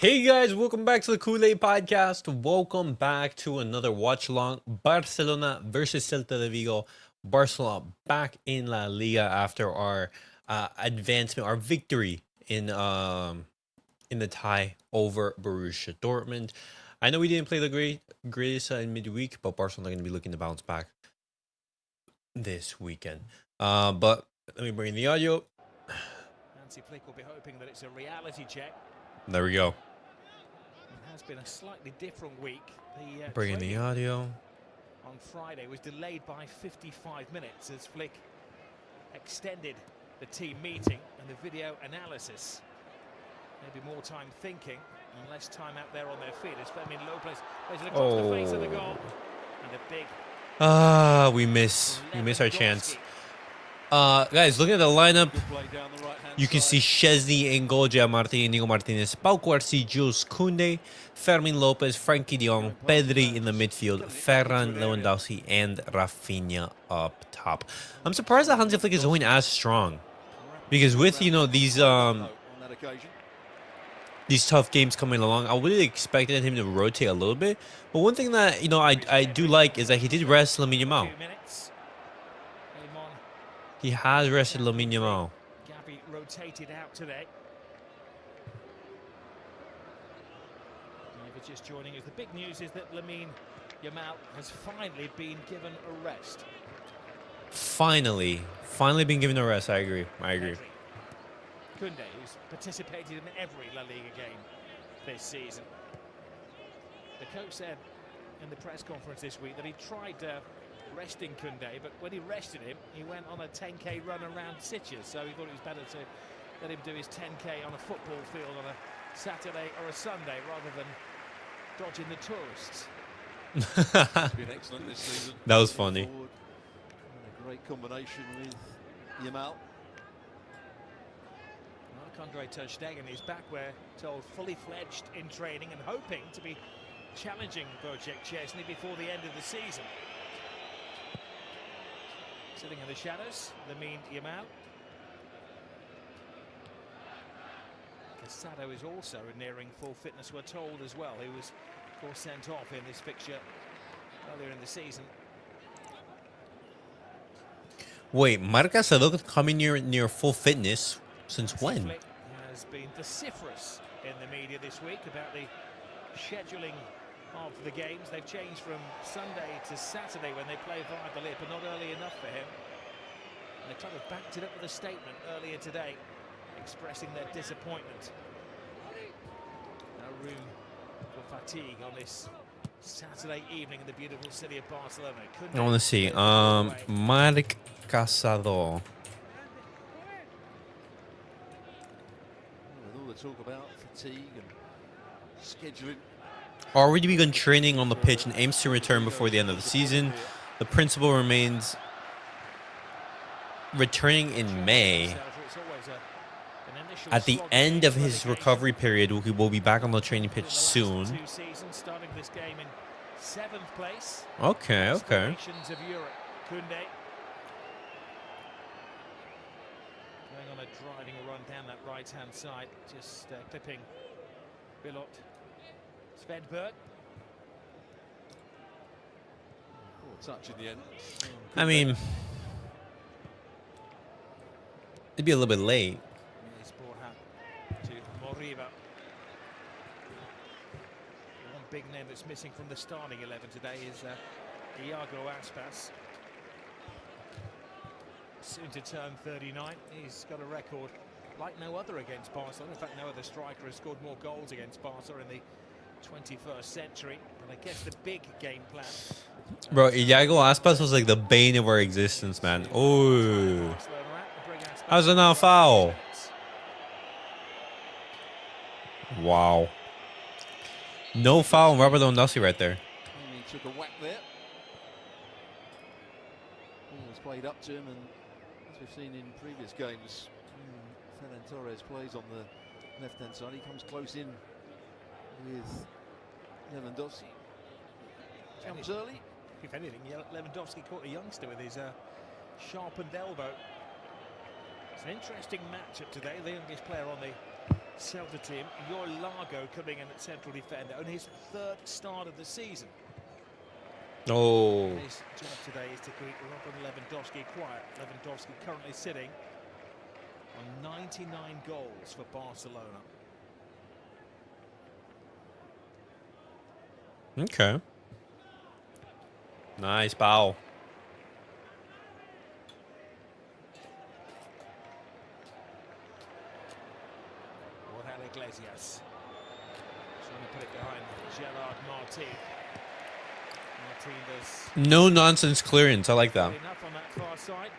Hey guys, welcome back to the Kool-Aid podcast. Welcome back to another watch along. Barcelona versus Celta Vigo. Barcelona back in La Liga after our advancement, our victory in the tie over Borussia Dortmund. I know we didn't play the greatest in midweek, but Barcelona are going to be looking to bounce back this weekend. But let me bring in the audio. Nancy Flick will be hoping that it's a reality check. There we go. It has been a slightly different week. The Bring in the audio. On Friday was delayed by 55 minutes as Flick extended the team meeting and the video analysis. Maybe more time thinking and less time out there on their feet as Lamine plays across the face of the goal. And a big... we miss our chance. Guys, looking at the lineup, you can see Szczęsny in goal, Gerard Martín, Inigo Martinez, Pau Cuarci, Jules Koundé, Fermin Lopez, Frenkie de Jong, Pedri in the midfield, Ferran, Lewandowski, and Rafinha up top. I'm surprised that Hansi Flick is going as strong, because with these tough games coming along, I would have expected him to rotate a little bit. But one thing that I do like is that he did rest Lamine Yamal. He has rested Lamine Yamal. Gavi rotated out today. If you're just joining us, the big news is that Lamine Yamal has finally been given a rest. Finally been given a rest. I agree. Koundé, who's participated in every La Liga game this season. The coach said in the press conference this week that he tried resting Koundé, but when he rested him, he went on a 10k run around Sitges, so he thought it was better to let him do his 10k on a football field on a Saturday or a Sunday rather than dodging the tourists. It's been excellent this season. That was funny. A great combination with Yamal. Marc-Andre ter Stegen is back, we're told, fully fledged in training and hoping to be challenging Szczęsny before the end of the season. Sitting in the shadows, Lamine Yamal. Casado is also nearing full fitness, we're told, as well. He was, of course, sent off in this fixture earlier in the season. Wait, Marc Casado coming near full fitness since when? Flick has been vociferous in the media this week about the scheduling of the games. They've changed from Sunday to Saturday when they play Valladolid, but not early enough for him. And the club have backed it up with a statement earlier today, expressing their disappointment. No room for fatigue on this Saturday evening in the beautiful city of Barcelona. I want to see. Marc Casado. With all the talk about fatigue and scheduling. Already begun training on the pitch and aims to return before the end of the season. The principal remains returning in May. At the end of his recovery period, he will be back on the training pitch soon. Okay. Going on a driving run down that right-hand side, just clipping Bilot. Svedberg. Touch in the end. I mean, it'd be a little bit late. He's brought out to Moriba. One big name that's missing from the starting 11 today is Iago Aspas. Soon to turn 39. He's got a record like no other against Barcelona. In fact, no other striker has scored more goals against Barca in the 21st century, but I guess the big game plan. Bro, Iago Aspas was like the bane of our existence, man. Oh, how's it not foul? Wow. No foul on Robert Lewandowski right there. He took a whack there. Was played up to him, and as we've seen in previous games, Ferran Torres plays on the left-hand side. He comes close in with Lewandowski. Jumps early. If anything, Lewandowski caught a youngster with his sharpened elbow. It's an interesting matchup today. The youngest player on the Celta team, Lago coming in at central defender, only his third start of the season. Oh. His job today is to keep Robin Lewandowski quiet. Lewandowski currently sitting on 99 goals for Barcelona. Okay. Nice bow. Iglesias trying to put it behind Gerard Martín. Martín does No nonsense clearance. I like that. enough on that far side.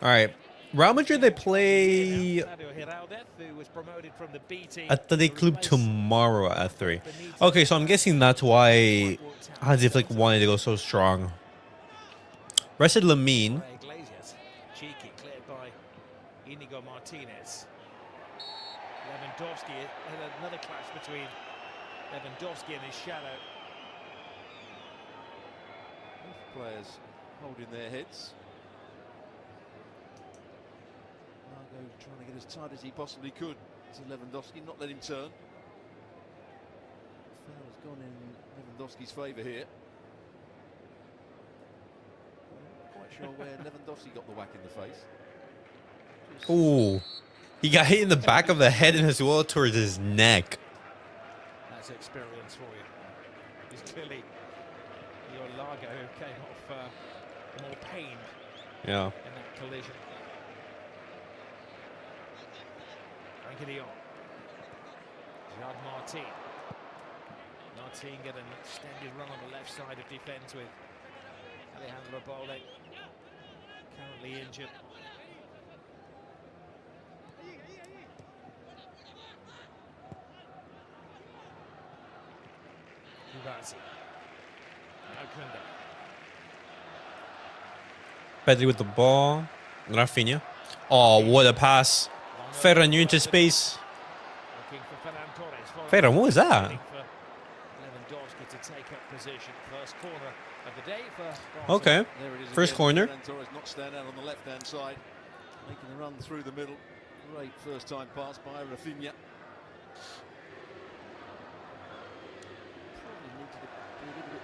All right. Real Madrid, they play who was promoted from the B team Athletic Club tomorrow at 3. Okay, so I'm guessing that's why Hansi Flick wanted to go so strong. Rested Lamine. Iglesias, cheeky, cleared by Inigo Martinez. Lewandowski, had another clash between Lewandowski and his shadow. Both players holding their heads. Margot trying to get as tight as he possibly could to Lewandowski, not let him turn. Foul has gone in Lewandowski's favour here. Not quite sure where Lewandowski got the whack in the face. Just Ooh. He got hit in the back of the head and as well towards his neck. That's experience for you. He's clearly Lago who came off more pained Yeah. in that collision. Frenkie de Jong. Gerard Martín. Martín get an extended run on the left side of defence with Alejandro Balde currently injured. Pedri with the ball. Rafinha. Oh, what a pass. Ferran, you into space. Ferran, what was that? Lewandowski to take up position. First corner of the day for Okay. there it is First again. corner. Ferran Torres not stand out on the left-hand side, making the run through the middle. Great first-time pass by Rafinha.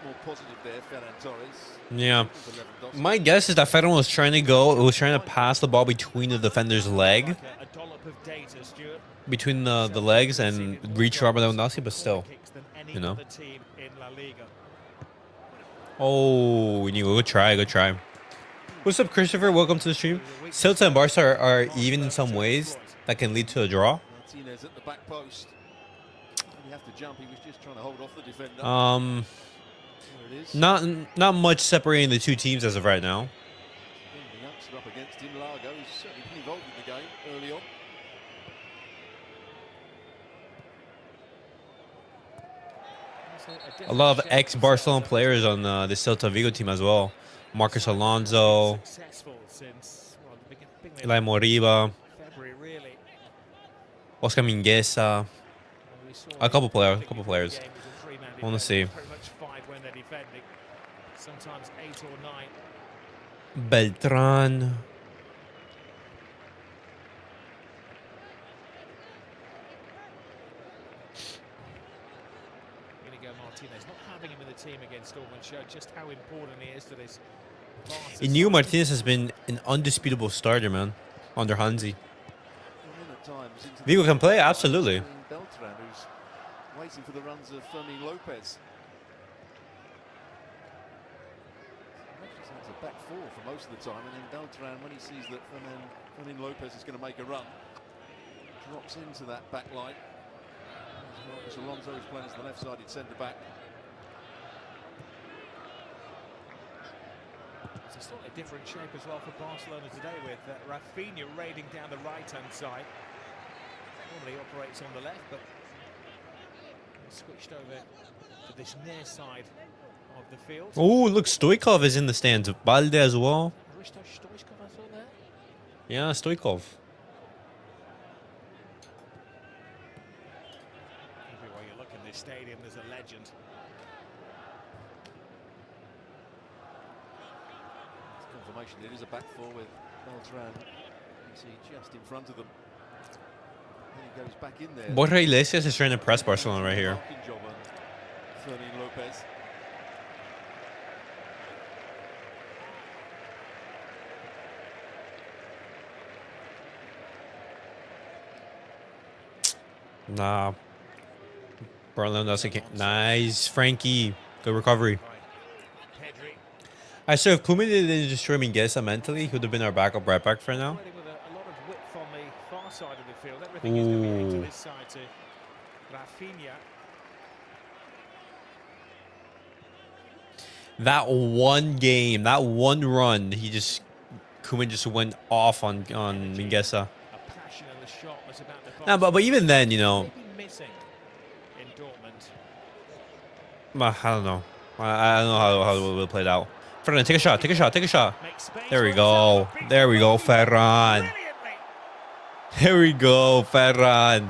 More positive there, Ferran Torres. Yeah. My guess is that Ferran was trying to pass the ball between the defender's leg, a dollop of data, Stuart. between the legs and reach Robert Lewandowski, but still, you know. Team in La Liga. Oh, good try, good try. What's up, Christopher? Welcome to the stream. Celta and Barça are even in some ways that can lead to a draw. Martinez at the back post. Didn't have to jump, he was just trying to hold off the defender. There it is. Not much separating the two teams as of right now. The youngster up against him, Lago, who's certainly been involved in the game early on. A lot of ex-Barcelona players on the Celta Vigo team as well. Marcos Alonso, Eli Moriba, Oscar Mingueza. A couple players. I want to see. Sometimes 8 or 9. Beltran. Martinez not having him in the team against Olmo showed just how important he is to this. Inigo Martinez has been an undisputable starter, man, under Hansi. Vigo can play, absolutely. Beltran, who's waiting for the runs of Fermin Lopez. It's a back four for most of the time, and then Beltran, when he sees that Fermin Lopez is going to make a run, drops into that back line. Marcos Alonso is playing as the left-sided centre-back. It's a slightly different shape as well for Barcelona today, with Rafinha raiding down the right-hand side. Normally operates on the left, but switched over to this near side of the field. Oh, look, Stoichkov is in the stands. Balde as well. Stoichkov I saw there. Yeah, Stoichkov. Everywhere you look in this stadium, there's a legend. It's confirmation it is a back four with Beltran. You see just in front of them. He goes back in there. Borja Iglesias is trying to press Barcelona right here. Job on Fermin Lopez. Nah. Lewandowski. Nice, Frenkie. Good recovery. Pedri. I so if Koeman didn't destroy Mingueza mentally, he would have been our backup right back for now. With a lot of width on the far side of the field. Everything is going to this side to Rafinha. That one game, that one run, Koeman just went off on Mingueza. A passion in the shot was about the Nah, but even then, you know, missing in Dortmund. I don't know. I don't know how it will play out. Ferran, take a shot, take a shot, take a shot. There we go. There we go, Ferran. There we go, Ferran.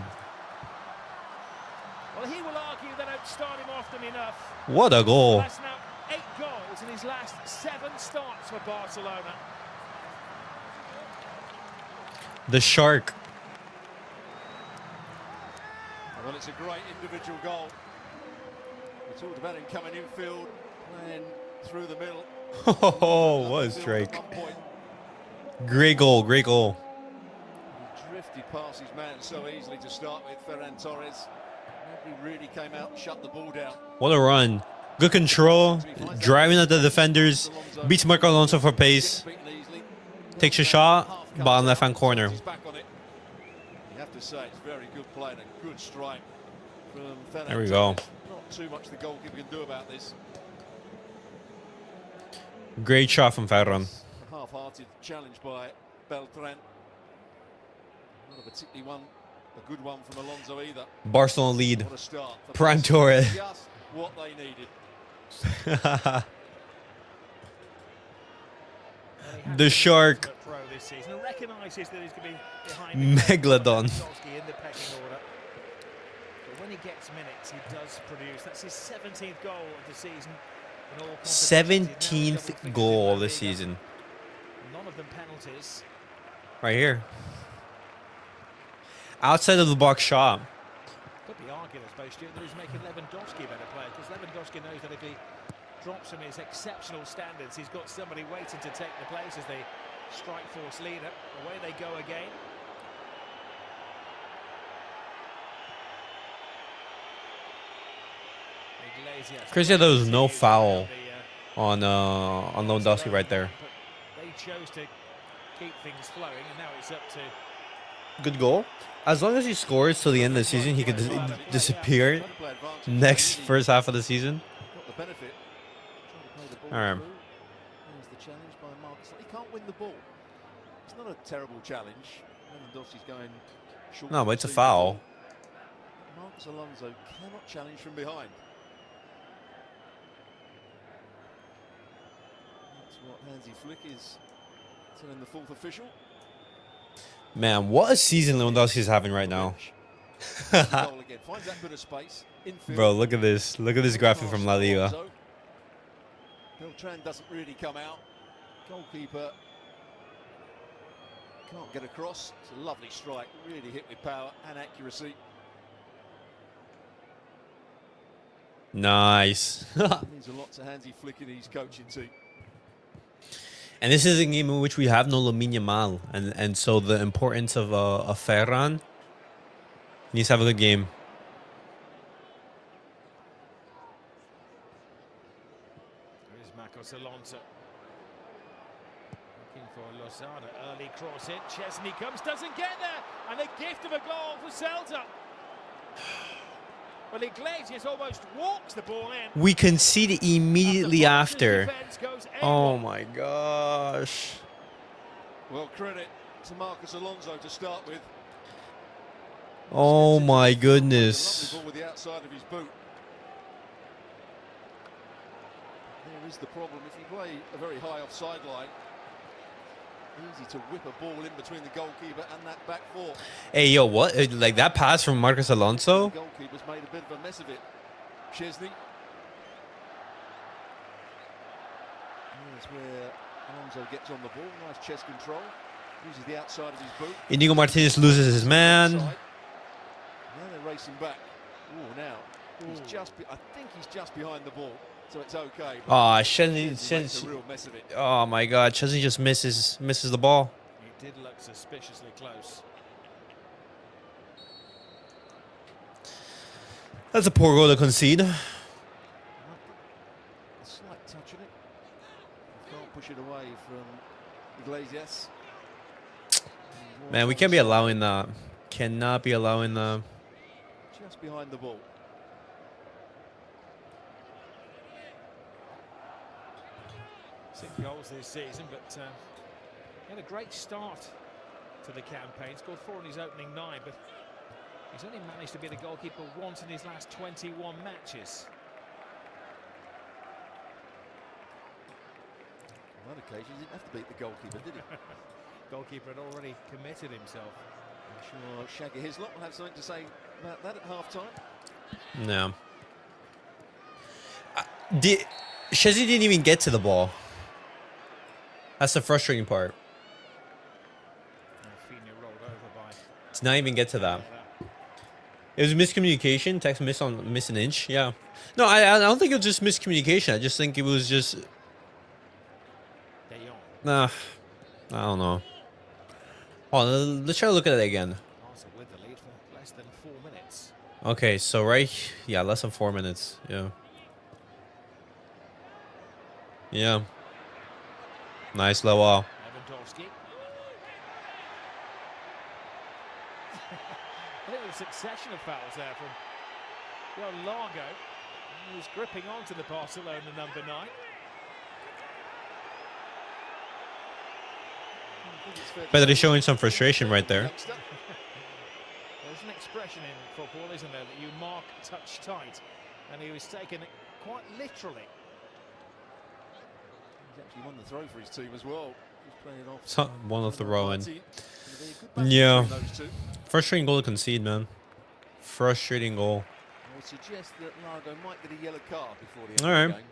Well, he will argue they don't start him often enough. What a goal. That's now 8 goals in his last 7 starts for Barcelona. The shark. Well, it's a great individual goal. We talked about him coming infield, playing through the middle. Oh, what a strike. Great goal, great goal. He drifted past his man so easily to start with, Ferran Torres. Nobody really came out and shut the ball down. What a run. Good control, driving at the defenders, beats Marco Alonso for pace, takes a shot, bottom left-hand corner. You have to say it's very good play and a good strike from Ferran. There we go. Not too much the goalkeeper can do about this. Great shot from Ferran. A half-hearted challenge by Beltran. Not a particularly a good one from Alonso either. Barcelona lead. What a start. Prime Torres. Just what they needed. The shark. Megalodon. Megalodon. When he gets minutes, he does produce. That's his 17th goal of the season. 17th goal this season. None of them penalties. Right here. Outside of the box shot. Could be argued, I suppose, Stuart, that he's making Lewandowski a better player, because Lewandowski knows that if he drops from his exceptional standards, he's got somebody waiting to take the place as the strike force leader. Away they go again. Crazy, there was no foul on Lewandowski right there. They chose to keep things flowing, and now it's up to. Good goal. As long as he scores till the end of the season, he could disappear next first half of the season. All right. There's the challenge by Marcus. He can't win the ball. It's not a terrible challenge. Lewandowski's going short. No, but it's a foul. Marcus Alonso cannot challenge from behind. That's what Hansi Flick is telling the fourth official. Man, what a season Lewandowski is having right now. Bro, look at this. Look at this graphic from LaLiga. Beltran doesn't really come out. Goalkeeper can't get across. It's a lovely strike. Really hit with power and accuracy. Nice. Means a lot to Hansi Flick and his coaching team. And this is a game in which we have no Lamine Yamal, and so the importance of Ferran needs to have a good game. There is Marcos Alonso looking for Lozada. Early cross in. Szczęsny comes, doesn't get there, and a gift of a goal for Celta. Well, Iglesias almost walks the ball in. We concede immediately after. Oh my gosh. Well, credit to Marcos Alonso to start with. Oh my goodness. Ball with the outside of his boot. There is the problem. If you play a very high offside line, easy to whip a ball in between the goalkeeper and that back four. Hey, yo, what? Like that pass from Marcos Alonso? The goalkeeper's made a bit of a mess of it. Szczęsny. Here's where Alonso gets on the ball. Nice chest control. Uses the outside of his boot. Inigo Martinez loses his man. race him back. Oh, now he's I think he's just behind the ball, so it's okay. Oh, Szczęsny makes a real mess of it. Oh my God, Szczęsny just misses the ball. It did look suspiciously close. That's a poor goal to concede. A slight touch on it. Can't push it away from Iglesias. Man, we can't be allowing that. Cannot be allowing that. Just behind the ball. 6 goals this season, but he had a great start to the campaign. Scored 4 in his opening 9, but he's only managed to be the goalkeeper once in his last 21 matches. On that occasion, he didn't have to beat the goalkeeper, did he? Goalkeeper had already committed himself. I'm sure Shaggy Hislop will have something to say about that at half-time. No. Szczęsny didn't even get to the ball. That's the frustrating part. Rolled over by To not even get to that. It was miscommunication. Text miss an inch. Yeah. No, I don't think it was just miscommunication. I just think it was just. Nah. I don't know. Oh, let's try to look at it again. Barca with the lead for less than 4 minutes. Okay, so yeah, less than 4 minutes. Yeah. Yeah. Nice low wall. Lewandowski. I think there's a succession of fouls there from Largo, who's gripping onto the Barcelona number 9. Pedri showing some frustration right there. There's an expression in football, isn't there, that you mark touch tight, and he was taking it quite literally. He's actually won the throw for his team as well. He's playing off. So, one of the throw in. Yeah. Frustrating goal to concede, man. Frustrating goal. I would suggest that Largo might get a yellow card before the end All of the right. game.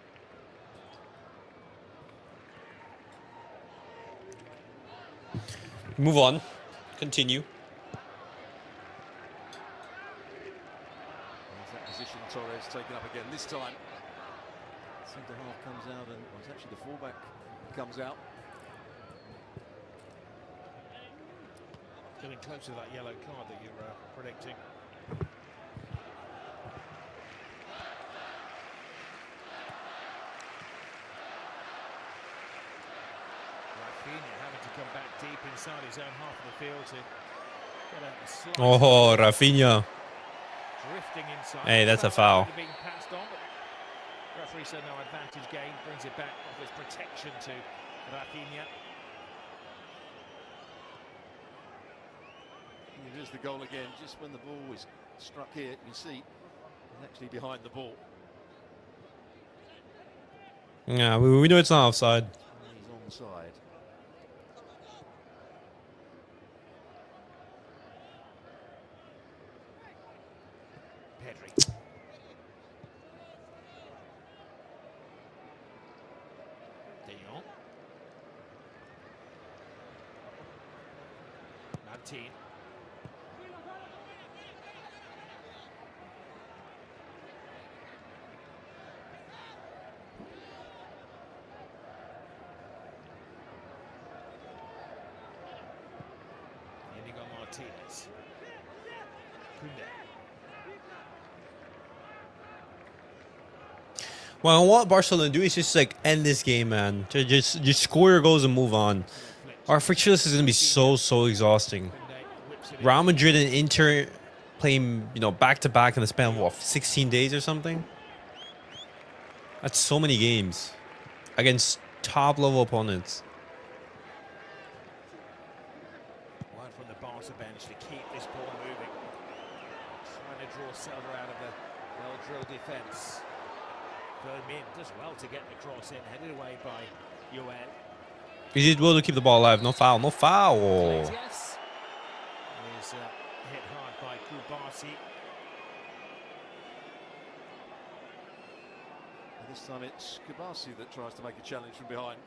Move on. Continue. There's that position Torres taken up again. This time, centre half comes out, and it's actually the fullback comes out. Getting close to that yellow card that you're predicting. Having to come back deep inside his own half of the field to get a slice. Oh, Rafinha. Drifting inside. Hey, that's a foul. Being passed on, but referee said no advantage gained, brings it back off his protection to Rafinha. Here's the goal again. Just when the ball was struck here, you can see he's actually behind the ball. Yeah, we know it's not offside. He's onside. Pedri. De Jong. Martín. Martinez. Well, what Barcelona do is just like end this game, man. To just score your goals and move on. Our fixture list is gonna be so exhausting. Real Madrid and Inter playing, back to back in the span of what, 16 days or something. That's so many games against top level opponents. Wide from the Barca bench to keep this ball moving. Trying to draw Celta out of the well-drilled defence. Lamine does well to get the cross in, headed away by Yoel. He did well to keep the ball alive. No foul. No foul. Yes. Is hit hard by Kubasi. And this time it's Kubasi that tries to make a challenge from behind.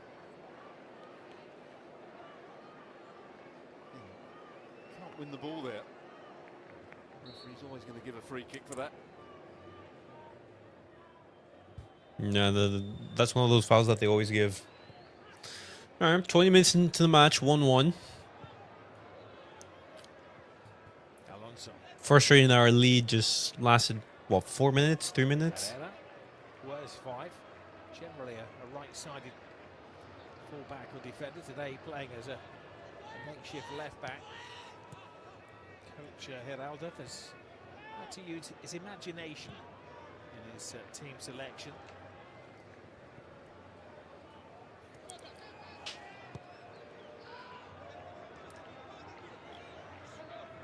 Can't win the ball there. Referee's always going to give a free kick for that. Yeah, that's one of those fouls that they always give. All right, 20 minutes into the match, 1-1. Alonso. Frustrating, our lead just lasted, what, 4 minutes, 3 minutes? Where's 5? Generally a right-sided full-back or defender. Today playing as a makeshift left-back. Coach Geraldo has had to use his imagination in his team selection.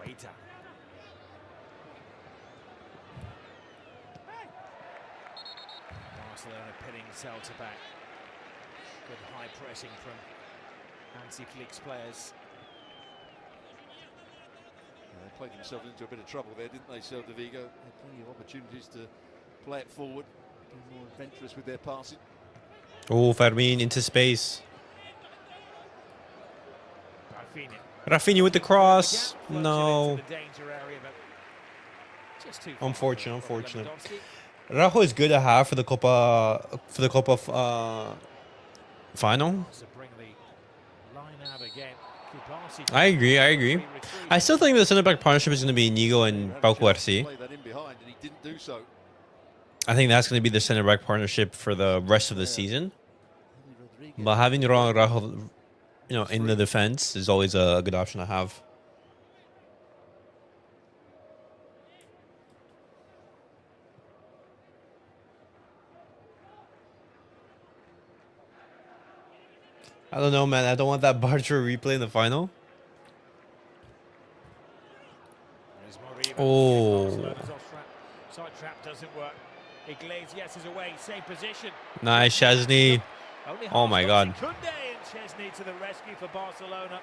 Waiter. Barcelona pinning Celta back. Good high pressing from Hansi Flick's players. They played themselves into a bit of trouble there, didn't they, Celta Vigo? Had plenty of opportunities to play it forward, be more adventurous with their passing. Oh, Fermin into space. Rafinha with the cross. No. Unfortunate. Rajo is good at half for the Copa final. I agree. I still think the centre back partnership is going to be Nigo and Balquersi. I think that's going to be the centre back partnership for the rest of the season. But having Rajo, in the defense is always a good option to have. I don't know, man. I don't want that Barca replay in the final. Oh. Side trap doesn't work. Iglesias is away. Same position. Nice, Szczęsny. Oh my God. Szczęsny to the rescue for Barcelona.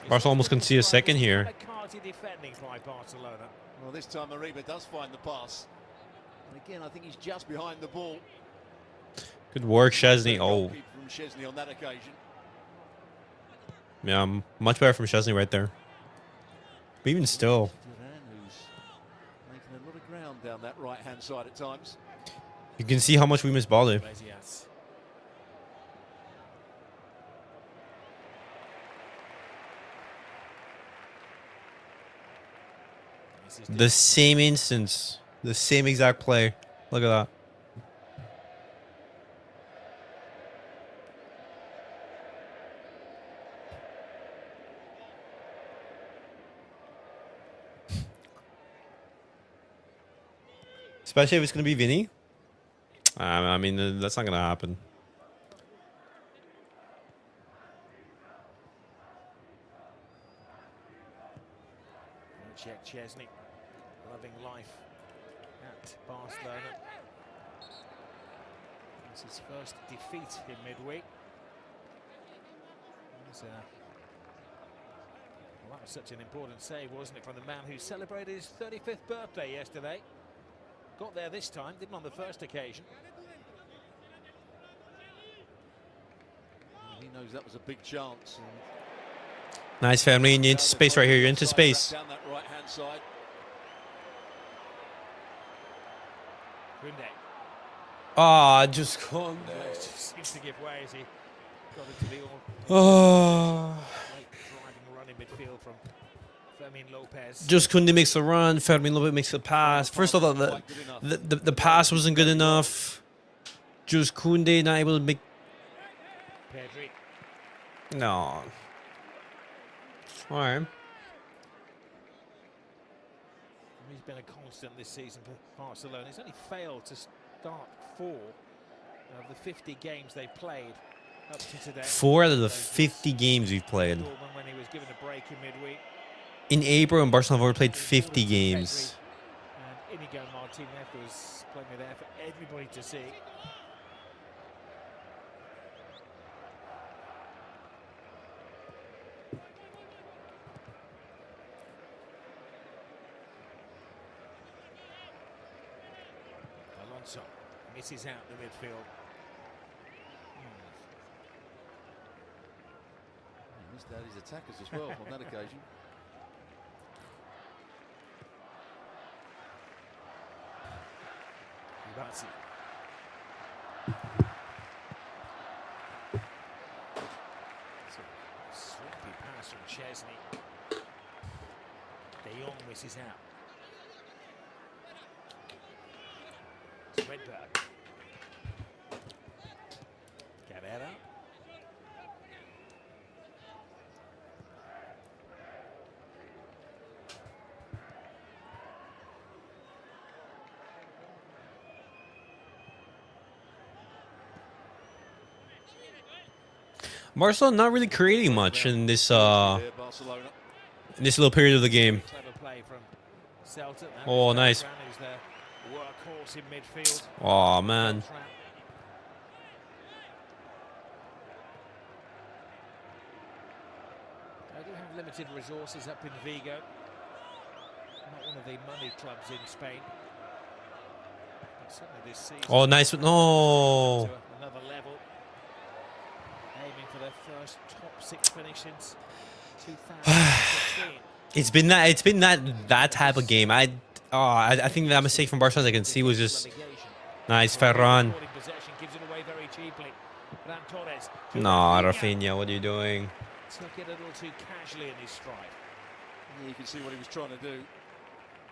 Barca almost can see a second here. Well, this time Ariba does find the pass. And again, I think he's just behind the ball. Good work, Szczęsny. Oh. From Szczęsny on that occasion. Yeah, much better from Szczęsny right there. But even still. Who's making a lot of ground down that right-hand side at times. You can see how much we miss Balde. The same instance. The same exact play. Look at that. Especially if it's going to be Vinny. I mean, that's not going to happen. Check Szczęsny, loving life at Barcelona. It's his first defeat in midweek. Well, that was such an important save, wasn't it, from the man who celebrated his 35th birthday yesterday. Got there this time, didn't on the first occasion. He knows that was a big chance. Nice, family. You're into space right here. You're into space. Down that right-hand side. Ah, just Kunde. Seems to give way as he got into the late driving run in midfield from Fermin Lopez. Just Kunde makes the run. Fermin Lopez makes the pass. First of all, the pass wasn't good enough. Just Kunde not able to make. Pedri. No. All right. He's been a constant this season for Barcelona. He's only failed to start 4 of the 50 games they played up to today. 4 out of the 50 games we've played. When he was given a break in midweek. In April, and Barcelona have already played 50 games. And Inigo Martinez was playing there for everybody to see. Alonso misses out the midfield. He missed out his attackers as well on that occasion. Barça. Sloppy pass from Szczęsny. De Jong misses out. Redberg. Gavi. Barcelona not really creating much in this little period of the game. Clever play from Celta. Oh, nice. Who's their workhorse in midfield. Oh man. They do have limited resources up in Vigo. Not one of the money clubs in Spain. But certainly this season. Oh, nice. No. To another level. Aiming for their first top 6 finish since 2016. It's been that type of game. I think that mistake from Barcelona, I can see, was just nice. Ferran. No, Rafinha, what are you doing? Took it a little too casually in his stride. Yeah, you can see what he was trying to do.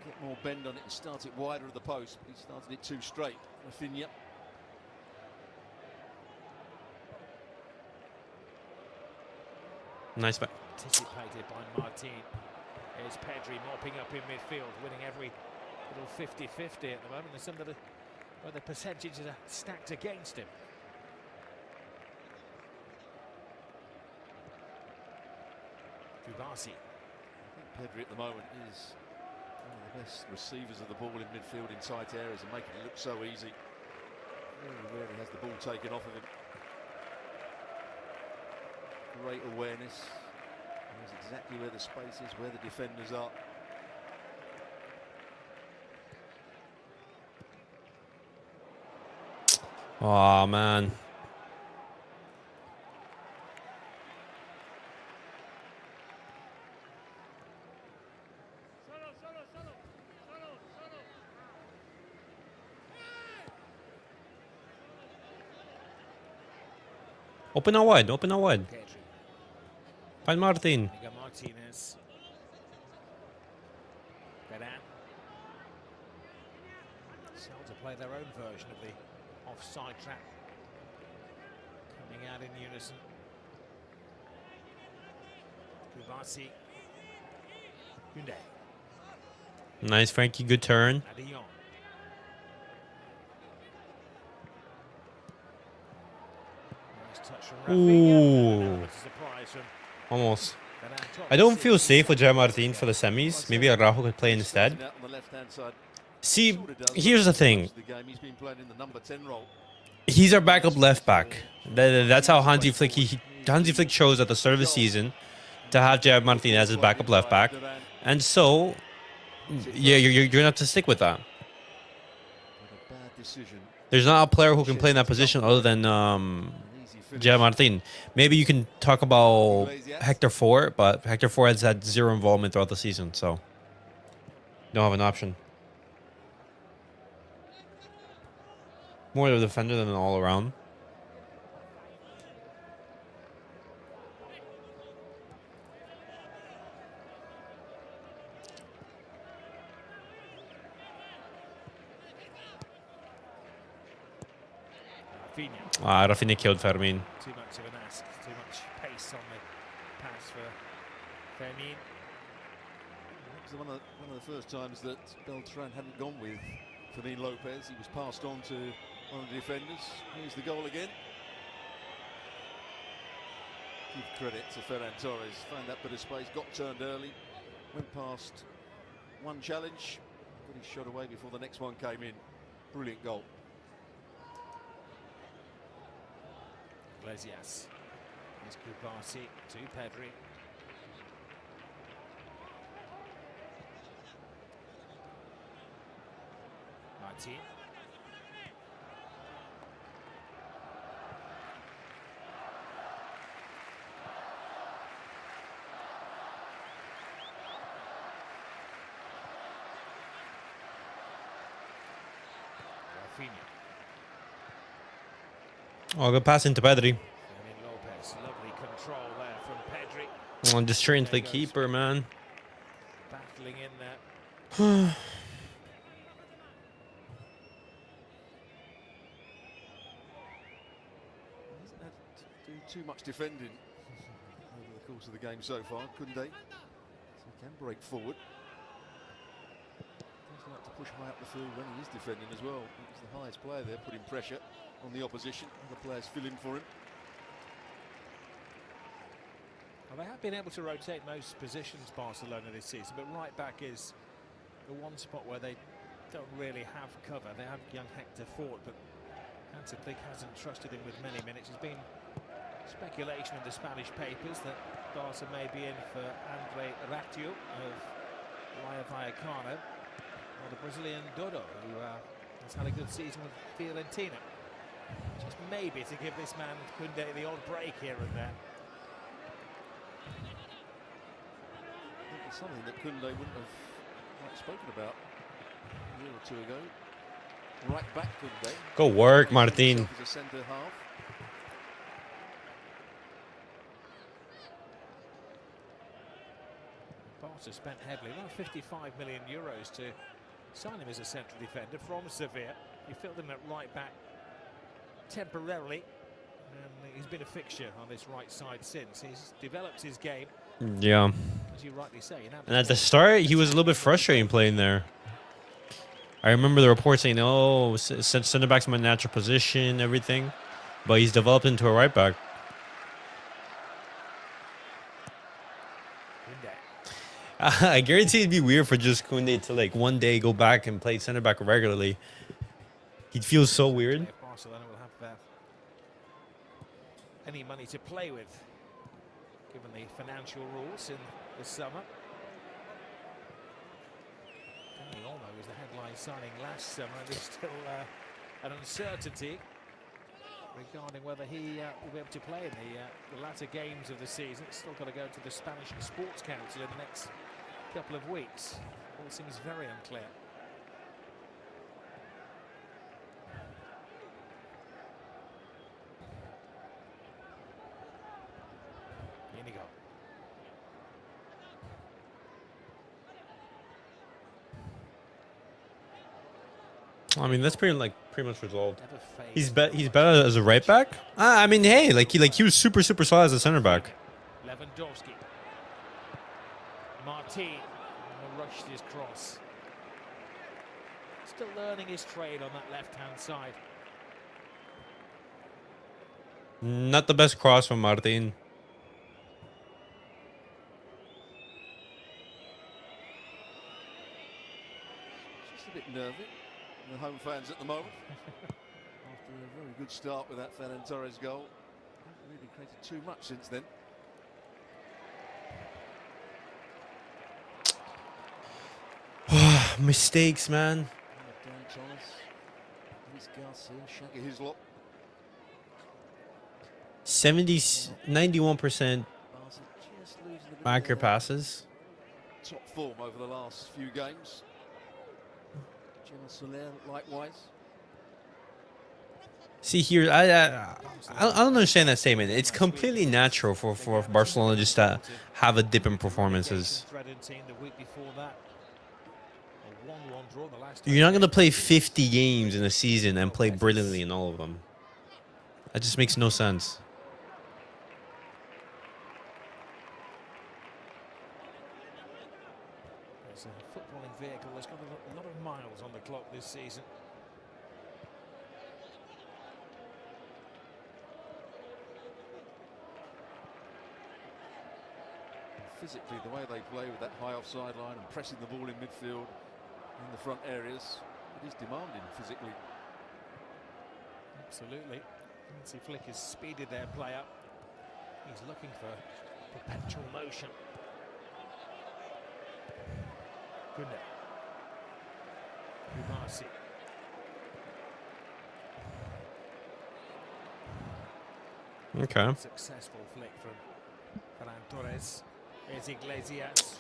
Get more bend on it and start it wider of the post. He started it too straight. Rafinha. Nice back. Anticipated by Martín. Here's Pedri mopping up in midfield, winning every little 50-50 at the moment. There's some that are, where the percentages are stacked against him. Kubasi. I think Pedri at the moment is one of the best receivers of the ball in midfield in tight areas and making it look so easy. Very rarely has the ball taken off of him. Great awareness. Knows exactly where the space is, where the defenders are. Oh man. Open out wide, open out wide. Find Martín. Martinez. Celta play their own version of the offside trap. Coming out in unison. Kubasi. Hyundai. Nice, Frenkie, good turn. Ooh. Almost. I don't feel safe with Gerard Martín for the semis. Maybe Araujo could play instead. See, here's the thing. He's our backup left back. That's how Hansi Flick chose at the start of the season to have Gerard Martín as his backup left back. And so, yeah, you're going to have to stick with that. There's not a player who can play in that position other than Gerard Martín. Maybe you can talk about Hector Ford, but Hector Ford has had zero involvement throughout the season, so you don't have an option. More of a defender than an all-around. Rafinha killed Fermin. Too much of an ask, too much pace on the pass for Fermin. It was one of the first times that Beltran hadn't gone with Fermin Lopez. He was passed on to one of the defenders. Here's the goal again. Give credit to Ferran Torres. Found that bit of space, got turned early, went past one challenge, got his shot away before the next one came in. Brilliant goal. Iglesias. Here's Kubasi to Pedri. Martín. Rafinha. Oh, good pass into Pedri. Lopez, lovely control there from Pedri. Oh, just straight into There the goes. keeper, man. Battling in there. Hasn't had to do too much defending over the course of the game so far, couldn't they? So he can break forward. Does like to push high up the field when he is defending as well. He's the highest player there, putting pressure on the opposition. Other players fill in for him. Well, they have been able to rotate most positions, Barcelona, this season, but right back is the one spot where they don't really have cover. They have young Hector Ford, but Hansi Flick hasn't trusted him with many minutes. There's been speculation in the Spanish papers that Barca may be in for Andre Ratiu of Rayo Vallecano, or the Brazilian Dodo, who has had a good season with Fiorentina. Just maybe to give this man Koundé the odd break here and there. Something that Koundé wouldn't have spoken about a year or two ago. Right back Koundé. Go work, Martín. As a centre half. Barca spent heavily, around 55 million euros to sign him as a central defender from Sevilla. He filled in at right back temporarily, and he's been a fixture on this right side since. He's developed his game. Yeah. As you rightly say. And at the start, he was a little bit frustrating playing there. I remember the report saying, oh, center back's my natural position, everything. But he's developed into a right back. I guarantee it'd be weird for just Koundé to like one day go back and play center back regularly. He'd feel so weird. Barcelona will have any money to play with, given the financial rules in the summer. Olmo was the headline signing last summer. There's still an uncertainty regarding whether he will be able to play in the latter games of the season. It's still got to go to the Spanish Sports Council in the next couple of weeks. All seems very unclear. Inigo. I mean, that's pretty much resolved. He's better as a right back. I mean, hey, he was super solid as a center back. Lewandowski. Martín rushed his cross. Still learning his trade on that left-hand side. Not the best cross from Martín. Just a bit nervy. The home fans at the moment. After a very good start with that Ferran Torres goal. Haven't really created too much since then. Mistakes, man. 91% accurate passes. Top form over the last few games. Likewise. See here, I don't understand that statement. It's completely natural for Barcelona just to have a dip in performances. You're not going to play 50 games in a season and play brilliantly in all of them. That just makes no sense. It's a footballing vehicle that's got a lot of miles on the clock this season. Physically, the way they play with that high offside line and pressing the ball in midfield in the front areas, it is demanding physically. Absolutely. Hansi Flick has speeded their play up. He's looking for perpetual motion. Koundé. Kubasi. Okay. Successful flick from Ferran Torres. Here's Iglesias.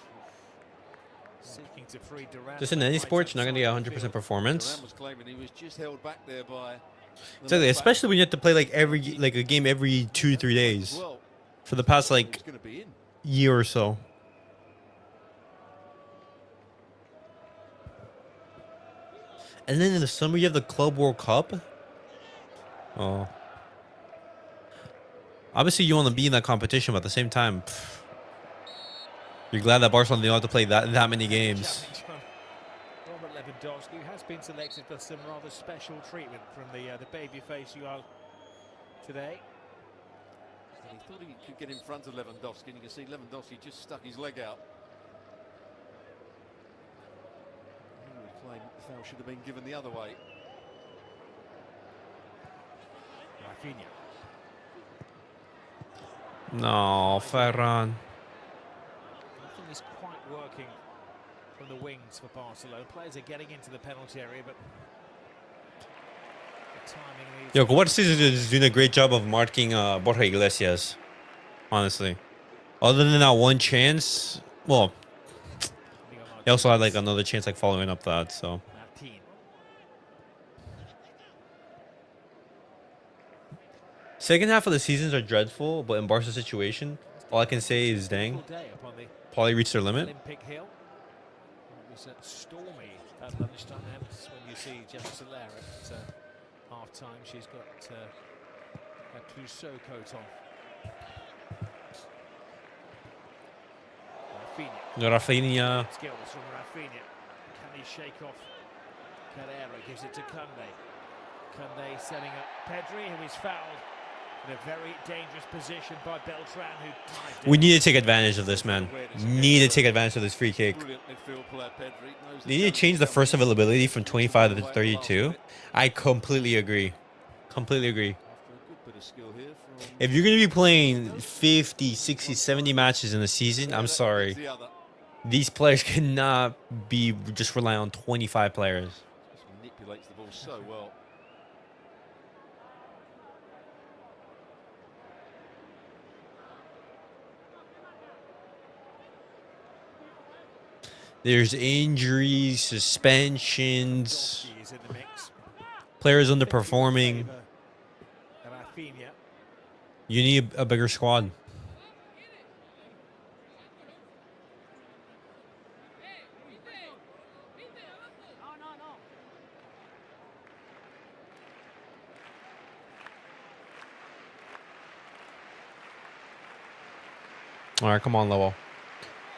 Seeking to free Duran. Just in any sports, you're not going to get 100% performance. Duran was claiming he was just held back there by the Exactly, left back. especially when you have to play like a game every 2 to 3 days Well, for the past he like was going to be in. year or so. And then in the summer you have the Club World Cup. Oh, obviously you want to be in that competition, but at the same time, you're glad that Barcelona don't have to play that many games. Robert Lewandowski has been selected for some rather special treatment from the babyface you are today. And he thought he could get in front of Lewandowski, and you can see Lewandowski just stuck his leg out. He would claim the foul should have been given the other way. Rafinha. No, Ferran. Nothing is quite working from the wings for Barcelona. Players are getting into the penalty area, but the timing needs. Yo, Watch is doing a great job of marking Borja Iglesias. Honestly, other than that one chance, well, he also had like another chance like following up that. So Martín. second half of the seasons are dreadful, but in Barca's situation, all I can say is dang, All day upon the probably reached their limit. Olympic Hill. It was stormy at lunchtime, hence when you see Jessica at half time. She's got a Clouseau coat on. Rafinha. Skills from Rafinha. Can he shake off Carrera? Gives it to Kunde. Kunde setting up Pedri, who is fouled in a very dangerous position by Beltran, who dived in. We need to take advantage of this, man. Need to take advantage of this free kick. Brilliant midfield player, Pedri. Knows the They need to challenge change the coming. first availability from 25 to Away at the last 32. minute. I completely agree. Completely agree. After a good bit of skill here from If you're going to be playing 50, 60, 70 matches in a season, I'm sorry. the other. These players cannot be just rely on 25 players. Just manipulates the ball so well. There's injuries, suspensions, Donkey is in the mix. players underperforming. Rafinha. You need a bigger squad. All right, come on, Lowell.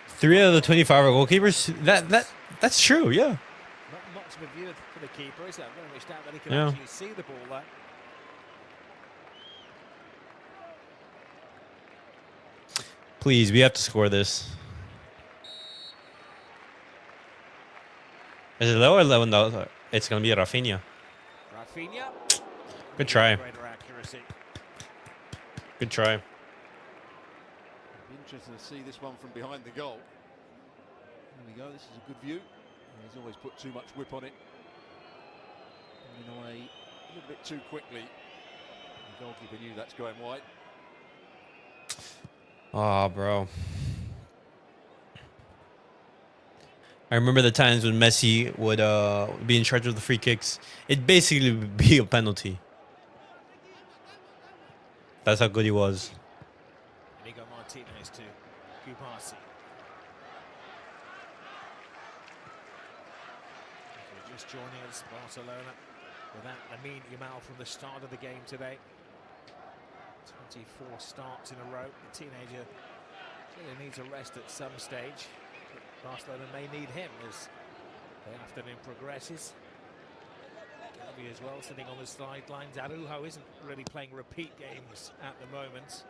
3 out of the 25 are goalkeepers. That's true, yeah. Not to be viewed for the keeper, is that? Very much doubt that he can Yeah. actually see the ball there. Please, we have to score this. Is it low or low? No, it's gonna be a Rafinha. Rafinha. Good try. Greater accuracy. Good try. Be interesting to see this one from behind the goal. There we go. This is a good view. He's always put too much whip on it. Coming away a little bit too quickly. The goalkeeper knew that's going wide. Oh, bro. I remember the times when Messi would be in charge of the free kicks. It'd basically be a penalty. That's how good he was. Inigo Martinez to Kubasi. If you're just joining us, Barcelona without Lamine Yamal from the start of the game today. 24 starts in a row. The teenager clearly needs a rest at some stage. But Barcelona may need him as the afternoon progresses. Gavi as well sitting on the sidelines. Araujo isn't really playing repeat games at the moment.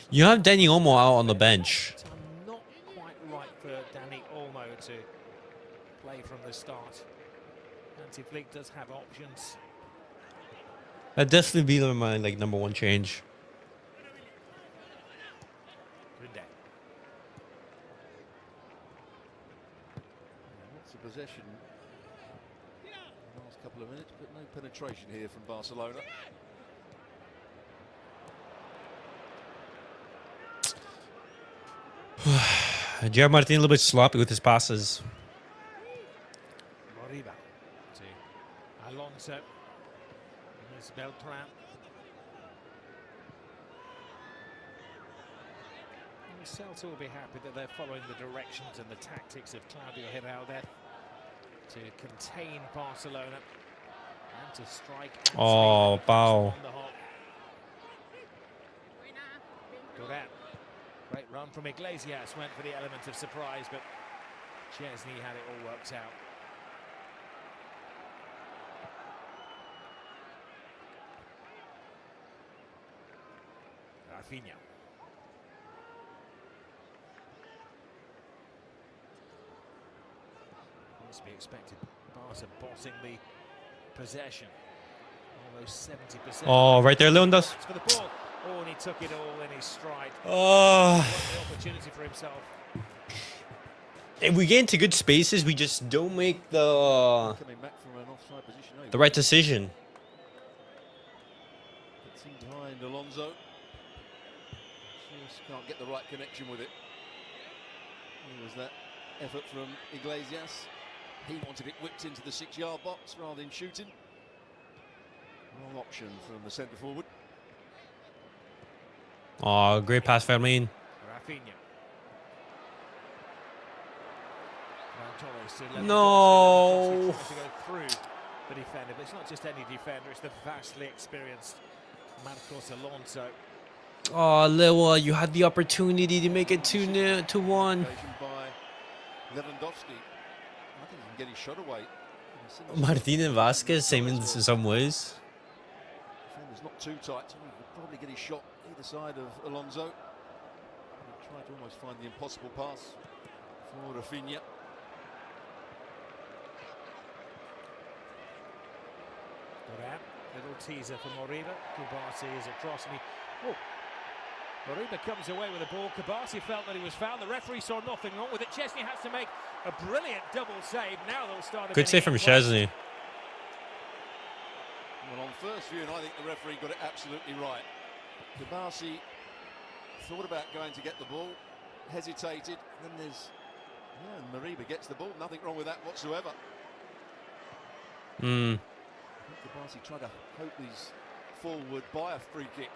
You have Danny Olmo out on the bench. Time not quite right for Danny Olmo to play from the start. Hansi Flick does have options. That'd definitely be my number one change. Rinde. Lots of possession in the last couple of minutes, but no penetration here from Barcelona. Gerard Martín a little bit sloppy with his passes. Moriba to Alonso. Here's Beltran. Celta will be happy that they're following the directions and the tactics of Claudio Giraldes to contain Barcelona and to strike. Oh, wow. Duran. Great run from Iglesias, went for the element of surprise, but Szczęsny had it all worked out. Rafinha. To be expected. Barca bossing the possession. Almost 70%. Oh, right there, Lewandowski. For the ball. Oh, and he took it all in his stride. Oh. What the opportunity for himself. If we get into good spaces, we just don't make the right decision. It's in behind Alonso. Just can't get the right connection with it. There was that effort from Iglesias. He wanted it whipped into the 6-yard box rather than shooting. Wrong option from the centre forward. Oh, great pass for Lamine. Rafinha. No. To go through the defender, but it's not just any defender, it's the vastly experienced Marcos Alonso. Oh, Lewa, you had the opportunity to make it 2-1. By Lewandowski. I think he can get his shot away. Martín and Vasquez, same in some ways. Defender's not too tight, so he could probably get his shot either side of Alonso. He'll try to almost find the impossible pass for Rafinha. Little teaser for Moriba. Kubasi is across and Moriba comes away with the ball. Kubasi felt that he was fouled. The referee saw nothing wrong with it. Szczęsny has to make a brilliant double save. Now they'll start. Good save from Szczęsny. Well, on first view, and I think the referee got it absolutely right. Kubasi thought about going to get the ball, hesitated, and then there's and Moriba gets the ball. Nothing wrong with that whatsoever. Kubasi tried to hope he's forward by a free kick.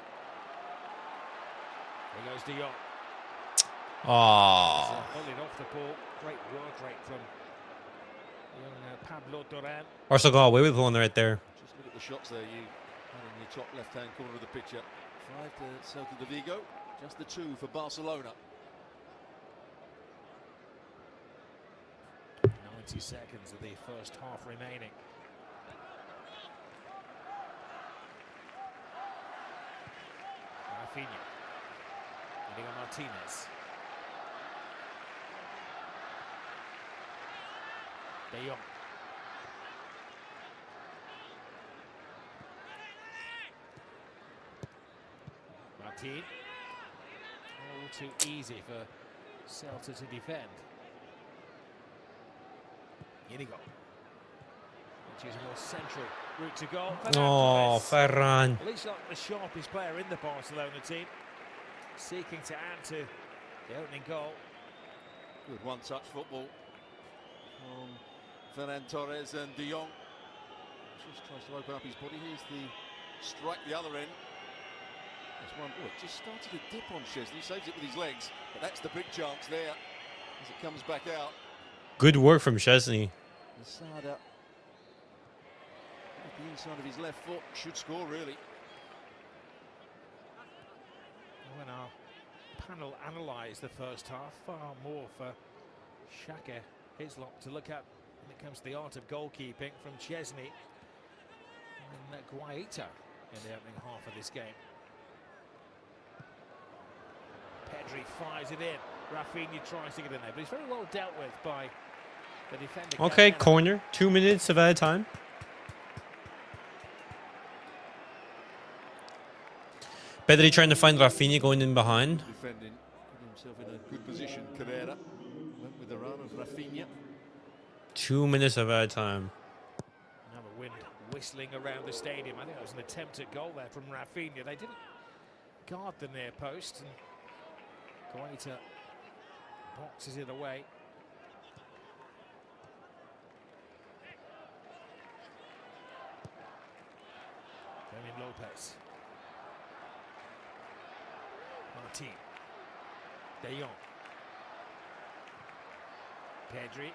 There goes De Jong. Oh. Holding off the ball. Great work rate from young Pablo Duran. Arsenal got away with one right there. Just look at the shots there, you had in the top left-hand corner of the picture. 5 to Celta Vigo, just the 2 for Barcelona. 90 seconds of the first half remaining. Rafinha. Martinez. De Jong. Martin. All too easy for Celta to defend. Inigo. Which is a more central route to goal. Oh, Ferran. At least not the sharpest player in the Barcelona team. Seeking to add to the opening goal. Good one-touch football from Ferran Torres and De Jong. Just tries to open up his body. Here's the strike the other end. This one, oh, it just started to dip on Szczęsny. He saves it with his legs, but that's the big chance there as it comes back out. Good work from Szczęsny. Masada at the inside of his left foot should score really. When our panel analysed the first half, far more for Shaka Hislop to look at when it comes to the art of goalkeeping from Szczęsny and Guaita in the opening half of this game. Pedri fires it in. Rafinha tries to get in there, but he's very well dealt with by the defender. Okay, corner. 2 minutes of added time. Pedri trying to find Rafinha going in behind. Defending, put himself in a good position. Carrera went with the run of Rafinha. 2 minutes of added time. Now the wind whistling around the stadium. I think that was an attempt at goal there from Rafinha. They didn't guard the near post, and Guaita Boxes it away. Fermin Lopez. Martín. De Jong. Pedri.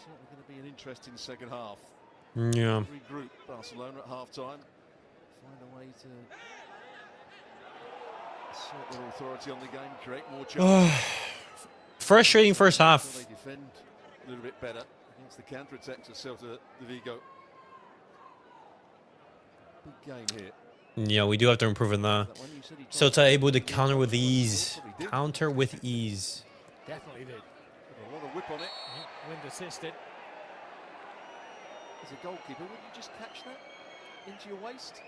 Certainly going to be an interesting second half. Yeah. Regroup Barcelona at half-time. Find a way to assert their authority on the game, create more chances. Frustrating first half. They defend a little bit better against the counter-attacks of Celta Vigo. Big game here. Yeah, we do have to improve in that. Celta able to counter with ease. Counter with ease. Definitely did. A lot of whip on it. Wind assisted. As a goalkeeper, wouldn't you just catch that into your waist?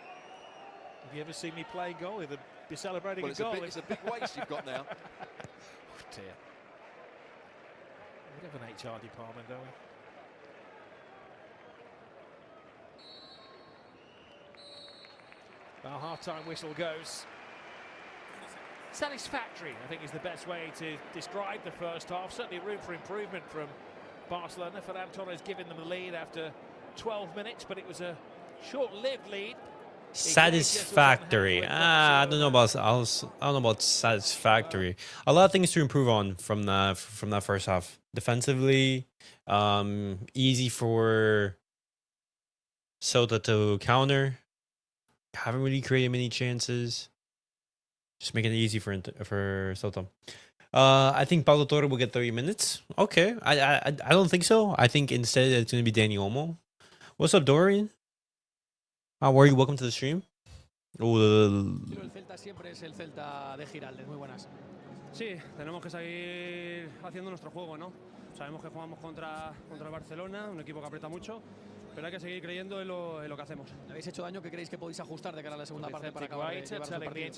Have you ever seen me play goal? Either be celebrating Well, a goal. it's a big waist you've got now. Oh dear. We have an HR department, don't we? Our half-time whistle goes. Satisfactory, I think, is the best way to describe the first half. Certainly room for improvement from Barcelona. Ferran Torres giving them the lead after 12 minutes, but it was a short-lived lead. Satisfactory. I don't know about satisfactory. A lot of things to improve on from that first half. Defensively, easy for Celta to counter. Haven't really created many chances. Just making it easy for Celta. I think Paulo Torre will get 30 minutes. Okay. I don't think so. I think instead it's going to be Dani Olmo. What's up, Dorian? How are you? Welcome to the stream. El Celta siempre es el Celta de Giraldes. Muy buenas. Sí, tenemos que seguir haciendo nuestro juego, ¿no? Sabemos que jugamos contra el Barcelona, un equipo que aprieta mucho, pero hay que seguir creyendo en lo que hacemos. ¿Habéis hecho daño? ¿Qué creéis que podéis ajustar de cara a la segunda parte para acabar de llevaros el partido?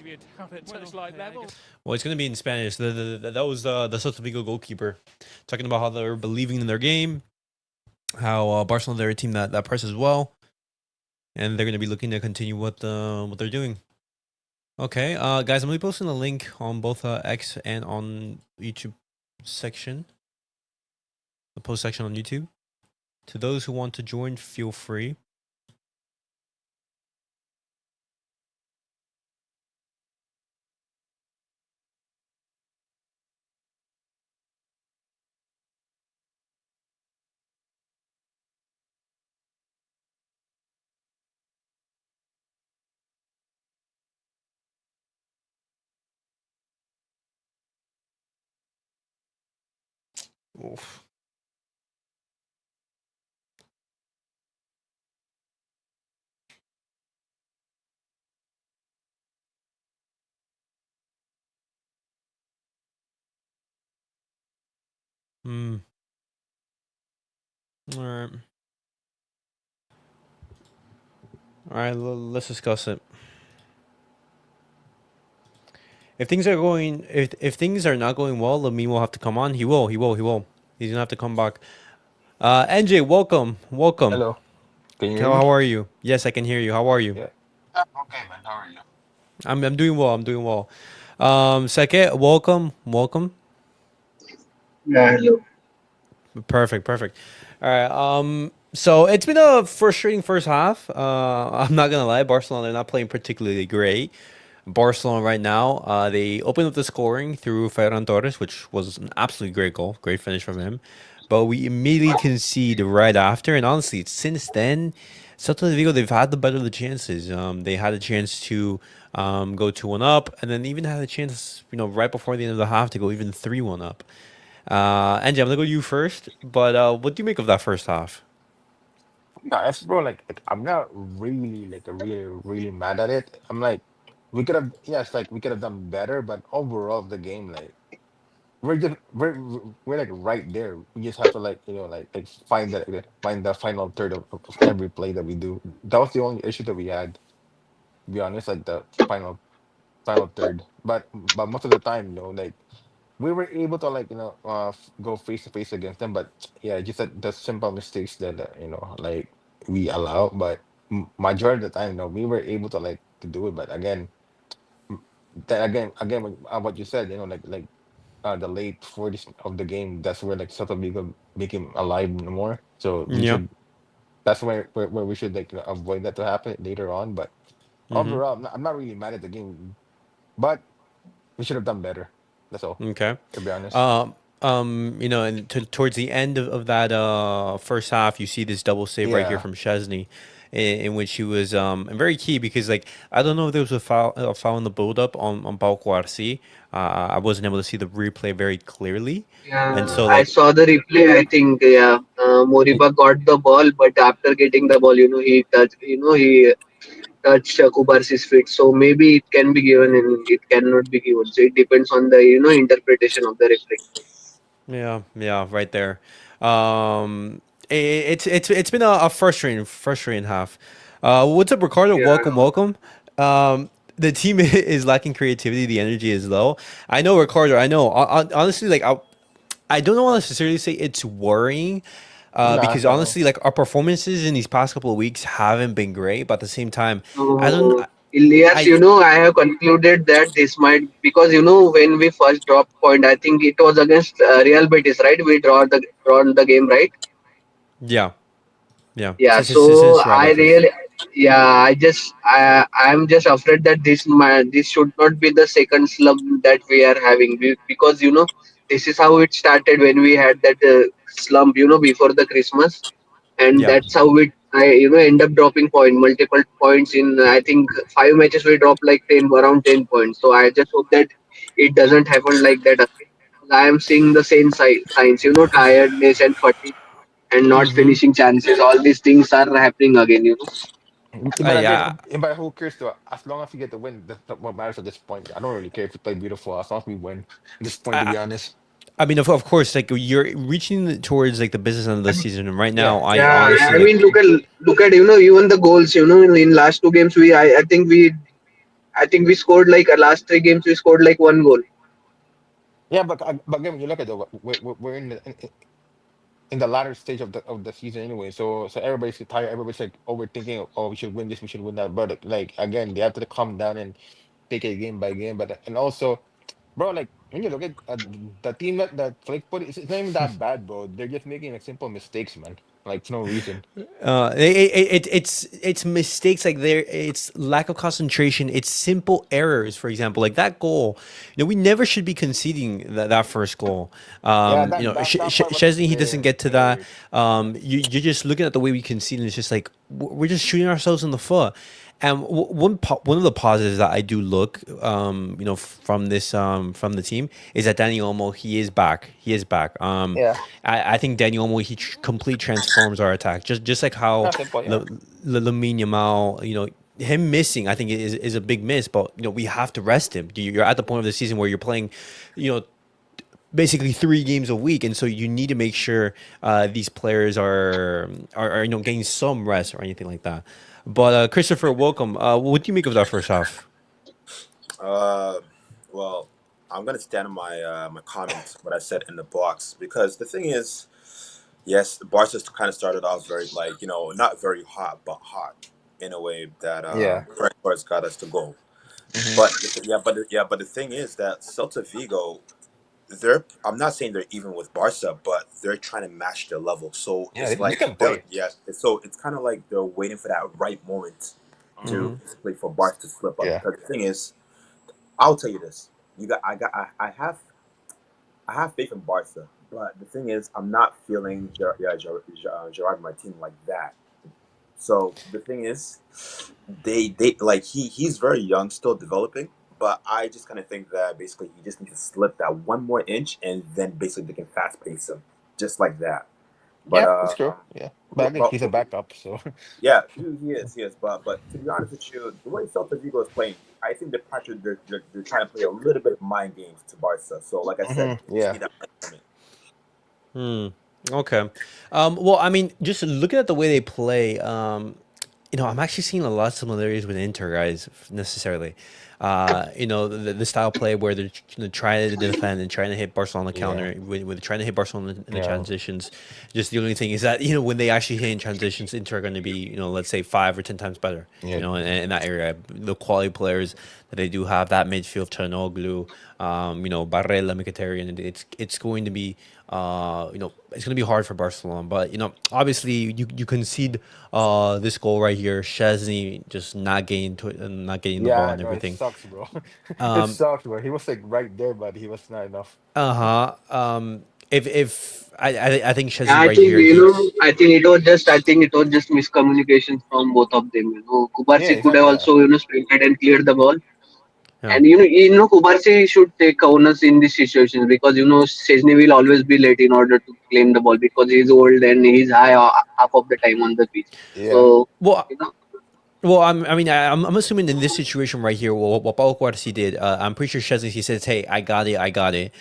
Well, it's going to be in Spanish. That was the Celta Vigo goalkeeper talking about how they're believing in their game, how Barcelona, they're a team that presses well, and they're going to be looking to continue what they're doing. Okay, guys, I'm going to be posting a link on both X and on YouTube section, the post section on YouTube. To those who want to join, feel free. Oof. All right. All right, let's discuss it. If things are going, if things are not going well, Lamine will have to come on. He will. He's gonna have to come back. NJ, welcome. Hello. Can you hear me? How are you? Yes, I can hear you. How are you? Yeah. Okay, man. How are you? I'm doing well. Seke, welcome. Yeah, hello. Perfect. All right. So it's been a frustrating first half. I'm not gonna lie, Barcelona, they're not playing particularly great. Barcelona right now, they opened up the scoring through Ferran Torres, which was an absolutely great goal, great finish from him. But we immediately concede right after, and honestly, since then, Celta Vigo, they've had the better of the chances. They had a chance to go 2-1 up, and then even had a chance, right before the end of the half to go even 3-1 up. Angie, I'm gonna go to you first, but what do you make of that first half? No, it's bro. I'm not really really mad at it. I'm like, we could have, yes, like we could have done better, but overall the game, like we're like right there. We just have to like find the final third of every play that we do. That was the only issue that we had. To be honest, like the final final third. But most of the time, like we were able to like go face to face against them. But yeah, just the simple mistakes that like we allow. But majority of the time, we were able to like to do it. But again, m- then again, what you said, like the late 40s of the game, that's where like Celta Vigo became alive more. So we Yeah. should that's where we should like avoid that to happen later on. But Mm-hmm. overall, I'm not really mad at the game, but we should have done better. That's all, Okay. to be honest. And towards the end of that first half, you see this double save right here Yeah, from Szczęsny, in which he was very key because like I don't know if there was a foul in the build up on Pau Cuarci. I wasn't able to see the replay very clearly, and Yeah, so I like saw the replay. I think yeah, Y- Moriba got the ball, but after getting the ball, he touched Kubarsi's feet. So maybe it can be given and it cannot be given. So it depends on the interpretation of the referee. yeah, yeah, right there. It's been a frustrating half. What's up, Ricardo? Yeah, Welcome, welcome. The team is lacking creativity. The energy is low. I know, Ricardo. I know. Honestly, like I don't want to necessarily say it's worrying, Nah, because no. honestly, like our performances in these past couple of weeks haven't been great. But at the same time, I don't. so Ilyas, I I have concluded that this might because when we first dropped point, I think it was against Real Betis, right? We drawn the game, right? Yeah, yeah. Yeah, so Since Rob I Betis. really, yeah, I'm just afraid that this should not be the second slump that we are having because this is how it started when we had that slump before the Christmas, and Yeah. that's how I end up dropping multiple points in I think 5 matches we dropped like 10 points. So I just hope that it doesn't happen like that again. I am seeing the same signs, tiredness and fatigue and not Mm-hmm. finishing chances. All these things are happening again. But Yeah. again, but who cares though? As long as we get the win, that's what matters at this point. I don't really care if we play beautiful, as long as we win at this point, to I, be honest. I mean, of course, like you're reaching towards like the business end of the season, and right Yeah, now, I Yeah, honestly I like, mean, look at even the goals. In last 2 games, I think we scored like last 3 games we scored like 1 goal. yeah, but again, when you look at it, we're in the latter stage of the season anyway. So everybody's tired. Everybody's like overthinking. Oh, we should win this. We should win that. But like again, they have to calm down and take it game by game. But and also, bro, like when you look at the team that Flick put, it's not even that bad, bro. They're just making like simple mistakes, man. Like for no reason. it's mistakes like there, it's lack of concentration, it's simple errors. For example, like that goal, we never should be conceding that first goal. Yeah, that part was Szczęsny, he doesn't get to that. hilarious. You're just looking at the way we concede, and it's just like we're just shooting ourselves in the foot. And one of the positives that I do look, from this, from the team, is that Danny Olmo, he is back. He is back. Yeah, I think Danny Olmo, he complete transforms our attack. Just like how that's simple. Yeah, Lamine Yamal, him missing, I think is a big miss. But we have to rest him. You're at the point of the season where you're playing, you know, basically 3 games a week, and so you need to make sure these players are getting some rest or anything like that. But Christopher, welcome. What do you make of that first half? Uh, well, I'm gonna stand on my comments, what I said in the box, because the thing is, yes, the Barca kind of started off very not very hot, but hot in a way that yeah. Frankfurt's got us to go. Hmm. But the thing is that Celta Vigo, they're I'm not saying they're even with Barca, but they're trying to match their level. So Yeah, it's they like can they're play. yes, so it's kind of like they're waiting for that right moment to Hmm. basically for Barca to slip up. Yeah, Because the thing is, I'll tell you this. I have faith in Barca, but the thing is, I'm not feeling Gerard Martin like that. So the thing is, they like he's very young, still developing. But I just kind of think that basically he just needs to slip that one more inch, and then basically they can fast pace him, just like that. But yeah, that's true. Yeah, but again, he's a backup, so yeah, he is. But to be honest with you, the way Celta Vigo is playing, I think they're trying to play a little bit of mind games to Barca. So like I said, they just yeah. need that moment. Hmm. Okay. Well, I mean, just looking at the way they play, I'm actually seeing a lot of similarities with Inter guys necessarily. The style play where they're trying to defend and trying to hit Barcelona Yeah, counter with trying to hit Barcelona in the yeah, transitions. Just the only thing is that when they actually hit in transitions, Inter are going to be let's say 5 or 10 times better. yeah, In that area, the quality players that they do have, that midfield, Chanoglu, Barrella, Mkhitaryan, it's going to be it's going to be hard for Barcelona. But obviously you concede this goal right here, Szczęsny just not getting the ball yeah. and No, it everything. sucks, bro. It Um, sucks, bro. He was like right there, but he was not enough. uh-huh. If I think Yeah, Szczęsny right here, I think it was just miscommunication from both of them. Yeah, Kubarsi could have yeah. also sprinted and cleared the ball. yeah. And Kubarsi should take onus in this situation because Szczęsny will always be late in order to claim the ball because he's old and he's high half of the time on the pitch. Yeah. So Well, you know, I'm assuming in this situation right here, what Pau Cuarsi did, I'm pretty sure Szczęsny, he says, "Hey, I got it, I got it."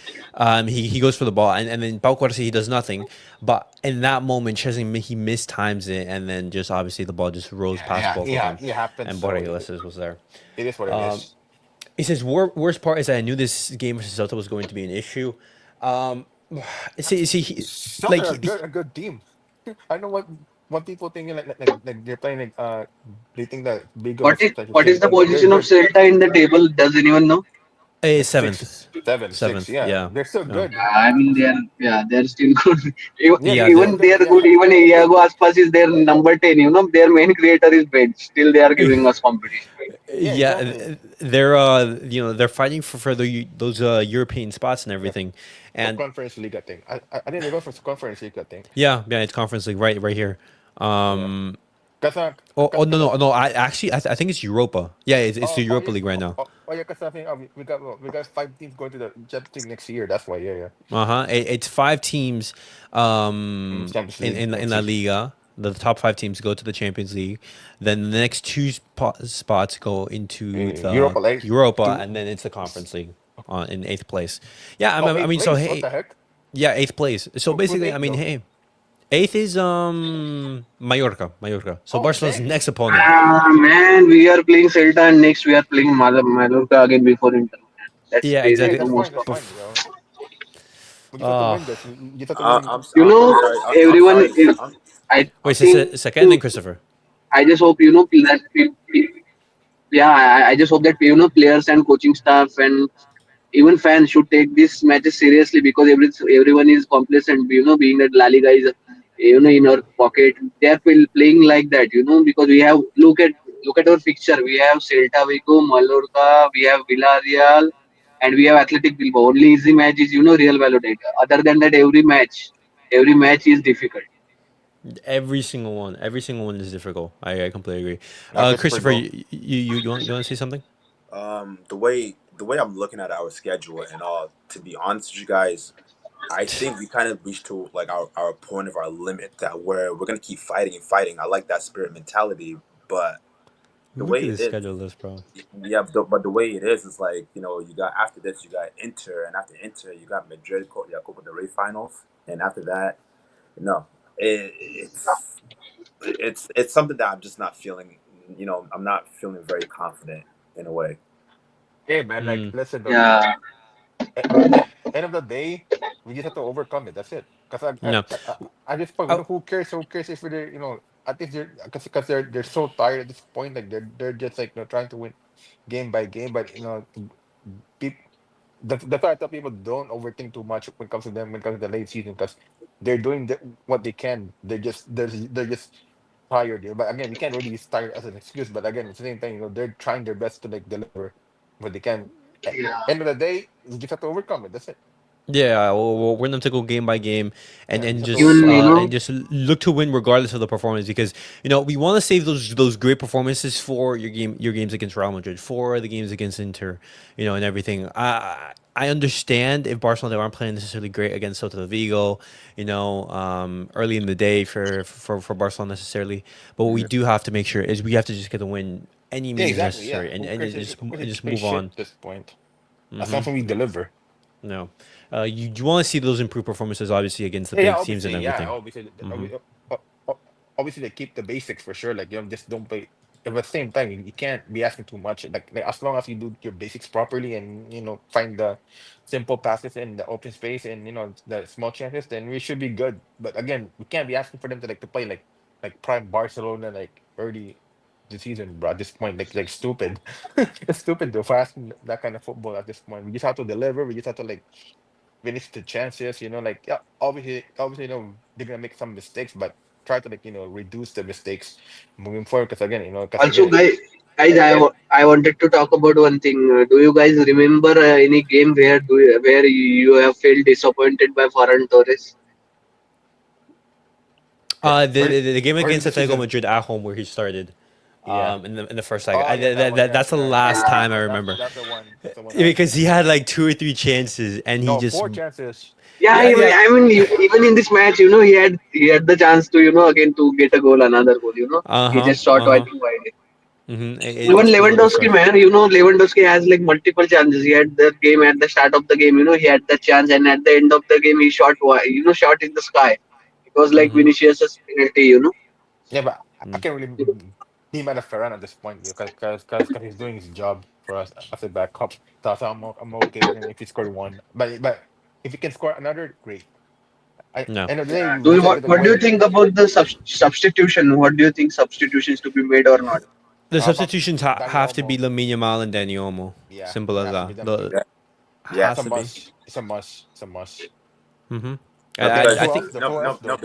He goes for the ball, and then Pau Cuarsi, he does nothing. But in that moment, Szczęsny, he mistimes it, and then just obviously the ball just rolls Yeah, past yeah, both of them, it happens. and So Borregales was there. it is what it Um, is. he says, worst part is that I knew this game versus Celta was going to be an issue. Um, see, Celtic like, are a good team. I know what people thinking like they're playing they think that Vigo what was is such a what shitty is the team, but they're position of good. Celta in the table? Does anyone know? Like six, seventh, seven, six. seventh, Yeah, yeah, they're still yeah, good. I mean, they're still good. even Yeah, yeah. they're even good. they are Yeah, good. Even Iago Aspas is their number 10. Their main creator is bench. Still, they are giving us competition. yeah, Yeah, exactly. they're they're fighting for those European spots and Yeah, everything, and conference league, I think. I think they go for conference league, I think. yeah, it's Conference League right here. Yeah, Um, cause oh, no, cause no, no. I actually I think it's Europa. Yeah, it's the oh Europa yeah, League right now. yeah, cause I think we got 5 teams going to the Champions League next year. That's why. Yeah, yeah. It's 5 teams. Champions League In next La year. Liga, the top 5 teams go to the Champions League. Then the next two spots go into the Europa League Europa, two. and then it's the Conference League in 8th place. Yeah, Oh, I eighth mean, so place. What hey, the heck? yeah, 8th place. So Who's basically, I eighth mean, though? hey, eighth is Mallorca. So Oh Barcelona's dang. next opponent. Ah, man, we are playing Celta and next we are playing Mallorca again before Inter. That's Yeah, crazy. Yeah, exactly. The that's fine. most That's of fine, yo. We just have to Uh, win this. We just have to win. you know I'm sorry. I'm everyone. sorry. I wait, think second, then Christopher. I just hope that yeah, I just hope that players and coaching staff and even fans should take these matches seriously because everyone is complacent. Being that La Liga is in our pocket, they are playing like that. Because we have look at our fixture. We have Celta Vigo, Mallorca, we have Villarreal, and we have Athletic Bilbao. Only easy match is Real Valladolid. Other than that, every match is difficult. Every single one is difficult. I completely agree. Christopher, Christopher, go. you want to say something? The way I'm looking at our schedule and all, to be honest with you guys, I think we kind of reached to like our point of our limit that where we're gonna keep fighting and fighting. I like that spirit mentality, but the Look way at it this is, schedule list, bro. yeah. But the way it is like you got after this you got Inter, and after Inter you got Madrid, Copa del Rey finals, and after that, no, it's it's something that I'm just not feeling. I'm not feeling very confident in a way. Hey man, like Mm, listen, though. Yeah, End of the day, we just have to overcome it. That's it. Cause no. at this point, Oh, who cares? Who cares if they're at least because they're so tired at this point. Like they're just like trying to win game by game, but people. That's why I tell people don't overthink too much when it comes to them when it comes to the late season because they're doing what they can. They're just tired. But again, we can't really use tired as an excuse. But again, at the same time, they're trying their best to like deliver what they can. yeah. End of the day, you just have to overcome it. That's it. yeah, we're gonna have to go game by game Yeah, we just have to Even overcome it. and just look to win regardless of the performance because we want to save those great performances for your games against Real Madrid, for the games against Inter, and everything. I understand if Barcelona they aren't playing necessarily great against Celta Vigo, early in the day for Barcelona necessarily, but what we Yeah, do have to make sure is we have to just get the win any yeah, means exactly. Yeah, necessary and who and cares? just Who cares and if you just play move shit on. at this point? As long Hmm. as we deliver. No, you want to see those improved performances, obviously against the Yeah, yeah, big teams and obviously, yeah, everything. obviously, Hmm. obviously like keep the basics for sure. Like just don't play. At the same time, you can't be asking too much. Like as long as you do your basics properly and find the simple passes in the open space and the small chances, then we should be good. But again, we can't be asking for them to play like prime Barcelona like early the season, bro. At this point, like stupid. It's stupid though for asking that kind of football at this point. We just have to deliver. We just have to finish the chances. Like yeah, obviously, they're gonna make some mistakes, but try to reduce the mistakes moving forward. Because again, because Also, again, guys, I wanted to talk about one thing. Do you guys remember any game where you have felt disappointed by Ferran Torres? The, early, the, the game early against this Atletico season, Madrid at home where he started, yeah. in the first leg. Oh yeah, that one. Yeah, That's the yeah, yeah. last time I That's remember. that's the one. That's the one. Because he had like 2 or 3 chances and he No, just 4 chances. Yeah, yeah, yeah. I mean, even in this match, he had the chance to, again to get a goal, another goal. He Uh-huh. just shot, I Uh-huh. think, wide. Even It's been Lewandowski, tough. man, Lewandowski has like multiple chances. He had the game at the start of the game, he had the chance, and at the end of the game, he shot wide, shot in the sky. It was like Mm-hmm. Vinicius' penalty. Yeah, but I Mm. can't really deem at a Ferran at this point because he's doing his job for us as a backup. So I'm okay with him if he scored one. But if he can score another, great. No. End of the day, Do we you, just what, need to what do you win. think about the substitution? What do you think substitutions to be made or not? The How about substitutions Dani have to be Olmo? Lamine Yamal and Dani Olmo. Yeah, Simple it as has to be that. them two. Yeah. It's Has a to be. must. It's a must. It's a must. Mm-hmm. No, Again, because I think who else though?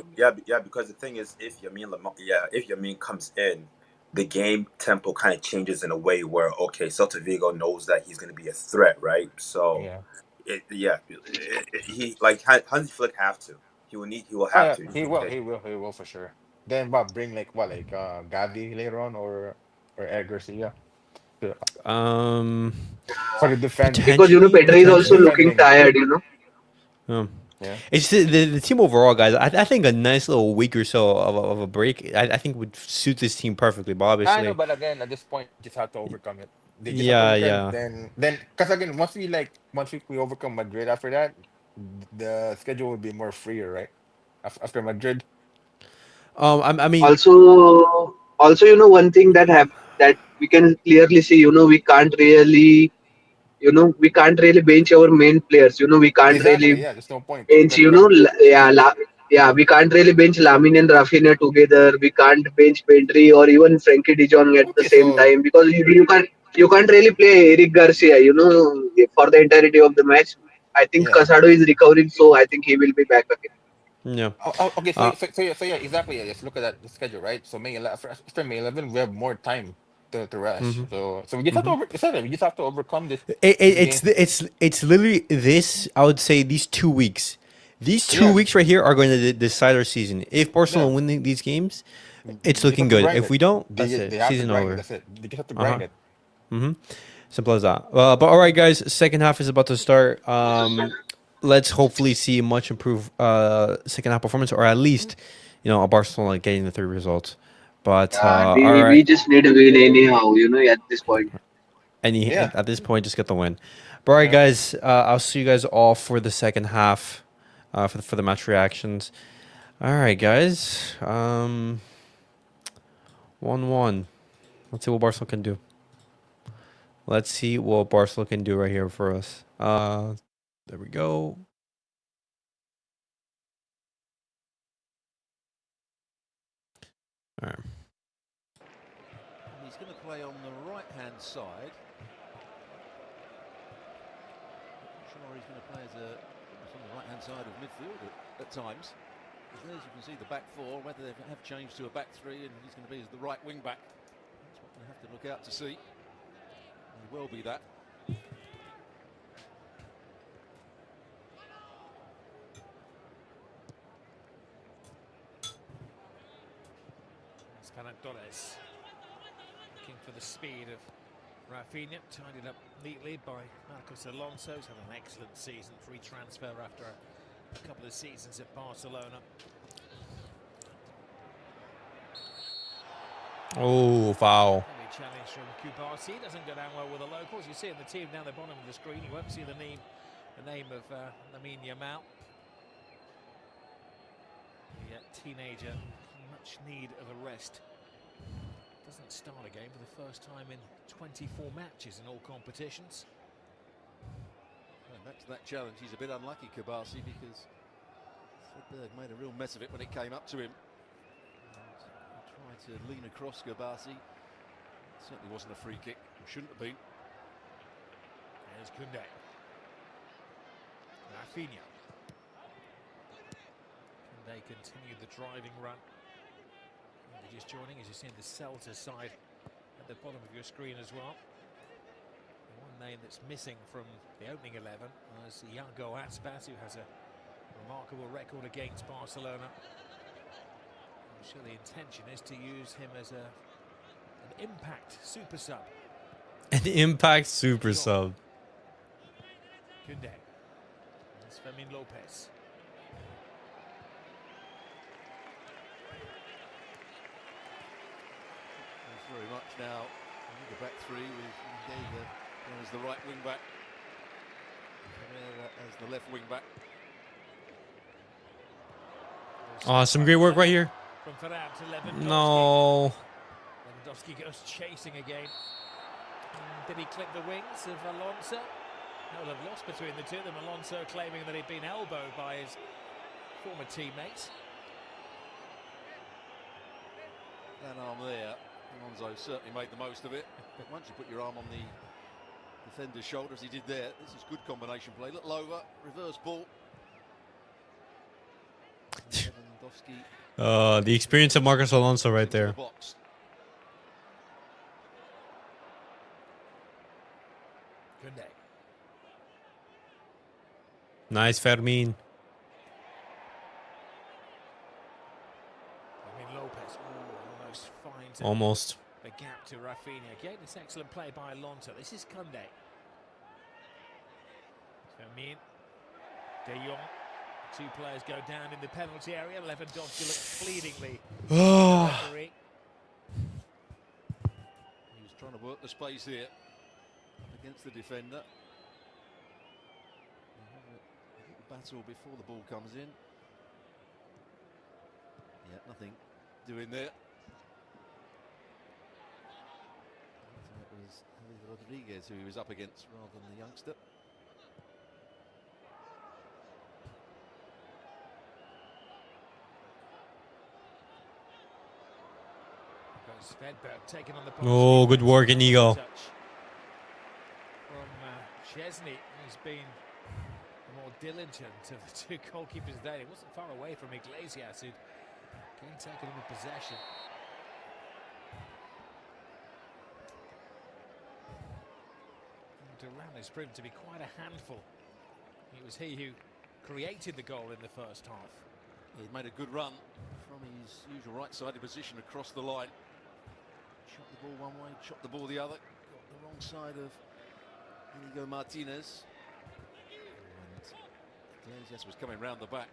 because the thing is, if Yamin comes in, the game tempo kind of changes in a way where Celta Vigo knows that he's going to be a threat, right? So, Yeah. he like Hansi Flick have to. He will Oh have yeah, to. he will for sure. Then what? Bring Gavi later on or Ed Garcia to- um for the defending. Because potentially Pedri is also potentially. looking Defending. tired. Um, Yeah. it's the team overall, guys. I think a nice little week or so of a break, I think would suit this team perfectly. But I know, obviously, but again, at this point, you just have to overcome it. They just have to yeah, overcome. yeah. Then, because again, once we overcome Madrid, after that, the schedule will be more freer, right? After Madrid, I mean, Also, one thing that we can clearly see, we can't really bench our main players. We can't exactly. really Yeah, there's no point bench, because again, we can't really bench Lamine and Rafinha together. We can't bench Pedri or even Frenkie de Jong at the okay, same so time because you can't really play Eric Garcia, for the entirety of the match. I think yeah. Casado is recovering, so I think he will be back again. yeah. Okay, Uh, so yeah, exactly. Yeah, let's look at that the schedule, right? So after May 11, we have more time to rest. mhm, So we just have to mhm. we just have to overcome this It, this it's game. the- it's literally this. I would say these 2 weeks. These two Yeah, weeks right here are going to decide our season. If Barcelona yeah. winning these games, it's They just looking have to good. grind If it. we don't, that's They it. have to Season grind it. over. That's it. They just have to Uh huh. grind it. Mm-hmm. Simple as that. But all right, guys. Second half is about to start. Let's hopefully see a much improved second half performance, or at least, a Barcelona getting the 3 results. But all We right, just need a win anyhow, at this point. Yeah, at this point, just get the win. But all right, yeah. guys. I'll see you guys all for the second half, for the match reactions. All right, guys. 1-1. Let's see what Barcelona can do. Let's see what Barcelona can do right here for us. There we go. All right. He's going to play on the right-hand side. Not sure he's going to play on the right-hand side of midfield at times. As you can see, the back four, whether they have changed to a back three, and he's going to be as the right wing back. That's what we have to look out to see. He will be that. Ferran Torres looking for the speed of Rafinha, tied it up neatly by Marcos Alonso. He's had an excellent season, free transfer after a couple of seasons at Barcelona. Oh, foul. Any challenge from Kubasi doesn't go down well with the locals. You see in the team down the bottom of the screen, you won't see the name of Lamine Yamal. The teenager, much much need of a rest. Doesn't start a game for the first time in 24 matches in all competitions. And back to that challenge, he's a bit unlucky, Kabasi, because Fredberg made a real mess of it when it came up to him. And he tried to lean across Kabasi. It certainly wasn't a free kick, shouldn't have been. There's Koundé. Rafinha. Koundé continued the driving run. And they're just joining, as you see the Celta side at the bottom of your screen as well. One name that's missing from the opening 11 was Iago Aspas, who has a remarkable record against Barcelona. I'm sure the intention is to use him as an impact super sub. An impact super sub. Koundé. That's Fermin Lopez. Very much now. The back three with Gavi as the right wing back, as the left wing back. Oh, some great work right here. From Ferran to Lewandowski. No. Lewandowski goes chasing again. Did he clip the wings of Alonso? They'll have lost between the two of them. Alonso claiming that he'd been elbowed by his former teammates. That arm there, Alonso certainly made the most of it. But once you put your arm on the defender's shoulder, as he did there, this is good combination play. Little over, reverse ball. Lewandowski. The experience of Marcos Alonso right there. Koundé. Nice, Fermin. Lopez almost finds Almost. the gap to Rafinha. Again, it's excellent play by Alonso. This is Koundé. Lamine. De Jong. Two players go down in the penalty area. Lewandowski looks pleadingly. Referee. He was trying to work the space here against the defender. Battle before the ball comes in. Yeah, nothing doing there. So it was Rodriguez who he was up against rather than the youngster. Svedberg taken on the Oh, good work, Inigo. From Szczęsny, who's been more diligent of the two goalkeepers there. He wasn't far away from Iglesias, who'd again taken over possession. Duran has proven to be quite a handful. It was he who created the goal in the first half. He made a good run from his usual right-sided position across the line. Shot the ball one way, shot the ball the other. Got the wrong side of Inigo Martinez. And Iglesias was coming round the back.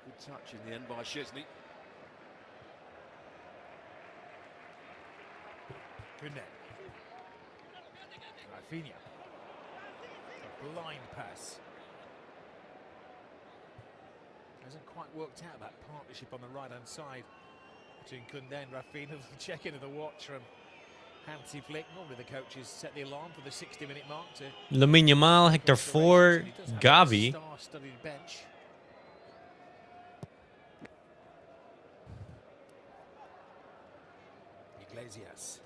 Good touch in the end by Szczęsny. Koundé. Rafinha. A blind pass. Hasn't quite worked out, that partnership on the right-hand side between Koundé and Rafinha. Check into the watch from Hansi Flick. Normally the coaches set the alarm for the 60-minute mark to Lamine Yamal, Hector 4, Gavi. Star-studded bench. Iglesias.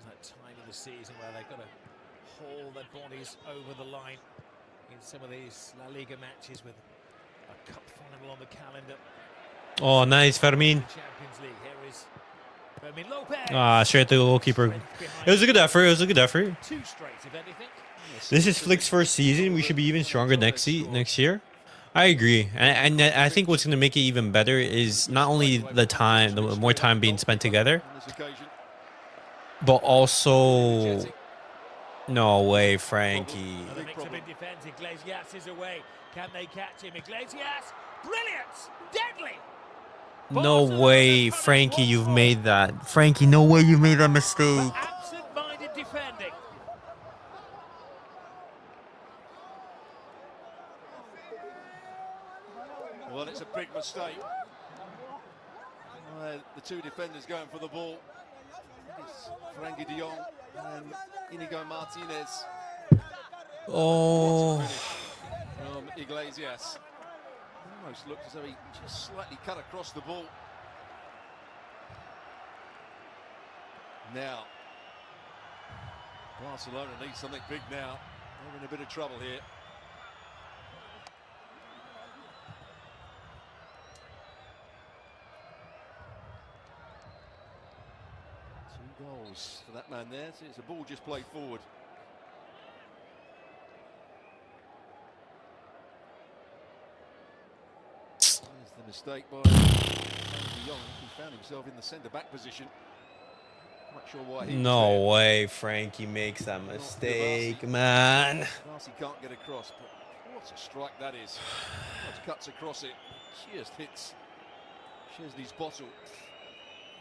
That time of the season where they've got to haul their bodies over the line in some of these La Liga matches with a cup final on the calendar. Oh, nice, Fermin. Champions League. Here is Fermin Lopez. Ah, straight to the goalkeeper. It was a good effort. It was a good effort. Two straight, if anything. This is Flick's first season. We should be even stronger next year. I agree, and I think what's going to make it even better is not only the more time being spent together, but also, no way, Frenkie. The mix up in defence. Iglesias is away. Can they catch him? Iglesias, brilliant, deadly. No way, Frenkie, you've made that. Frankie, no way you made that mistake. Absent-minded Well, it's a big mistake. The two defenders going for the ball. It's Frenkie de Jong and Inigo Martinez. Oh. From Iglesias. Almost looked as though he just slightly cut across the ball. Now, Barcelona needs something big now. They're in a bit of trouble here. Two goals for that man there. So it's a ball just played forward. There's the mistake by De Jong. He found himself in the centre-back position. Not sure why he No way Frenkie makes that mistake, man. Barcy can't get across, but what a strike that is. It cuts across it, just hits Szczęsny's bottle.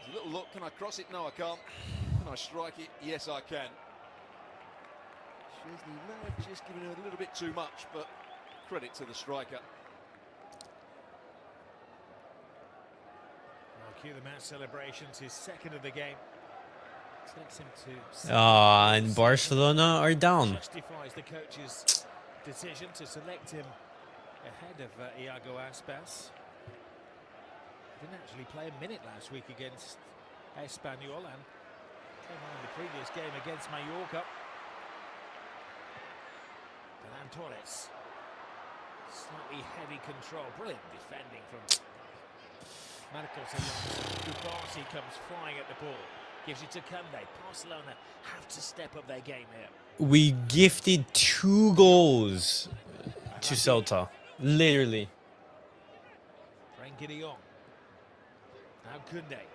There's a little look, can I cross it? No, I can't. Can I strike it? Yes, I can. Szczęsny may have just given it a little bit too much, but credit to the striker. Well, cue the match celebrations, his second of the game. Takes him to And Barcelona are down. justifies the coach's decision to select him ahead of Iago Aspas. Didn't actually play a minute last week against Espanyol and came on in the previous game against Mallorca. Ferran Torres, slightly heavy control, brilliant defending from Marcos Alonso. Barcy comes flying at the ball. Gives it to Kunde. Barcelona have to step up their game here. We gifted 2 goals to Celta. Literally. Frenkie de Jong. Now Kunde.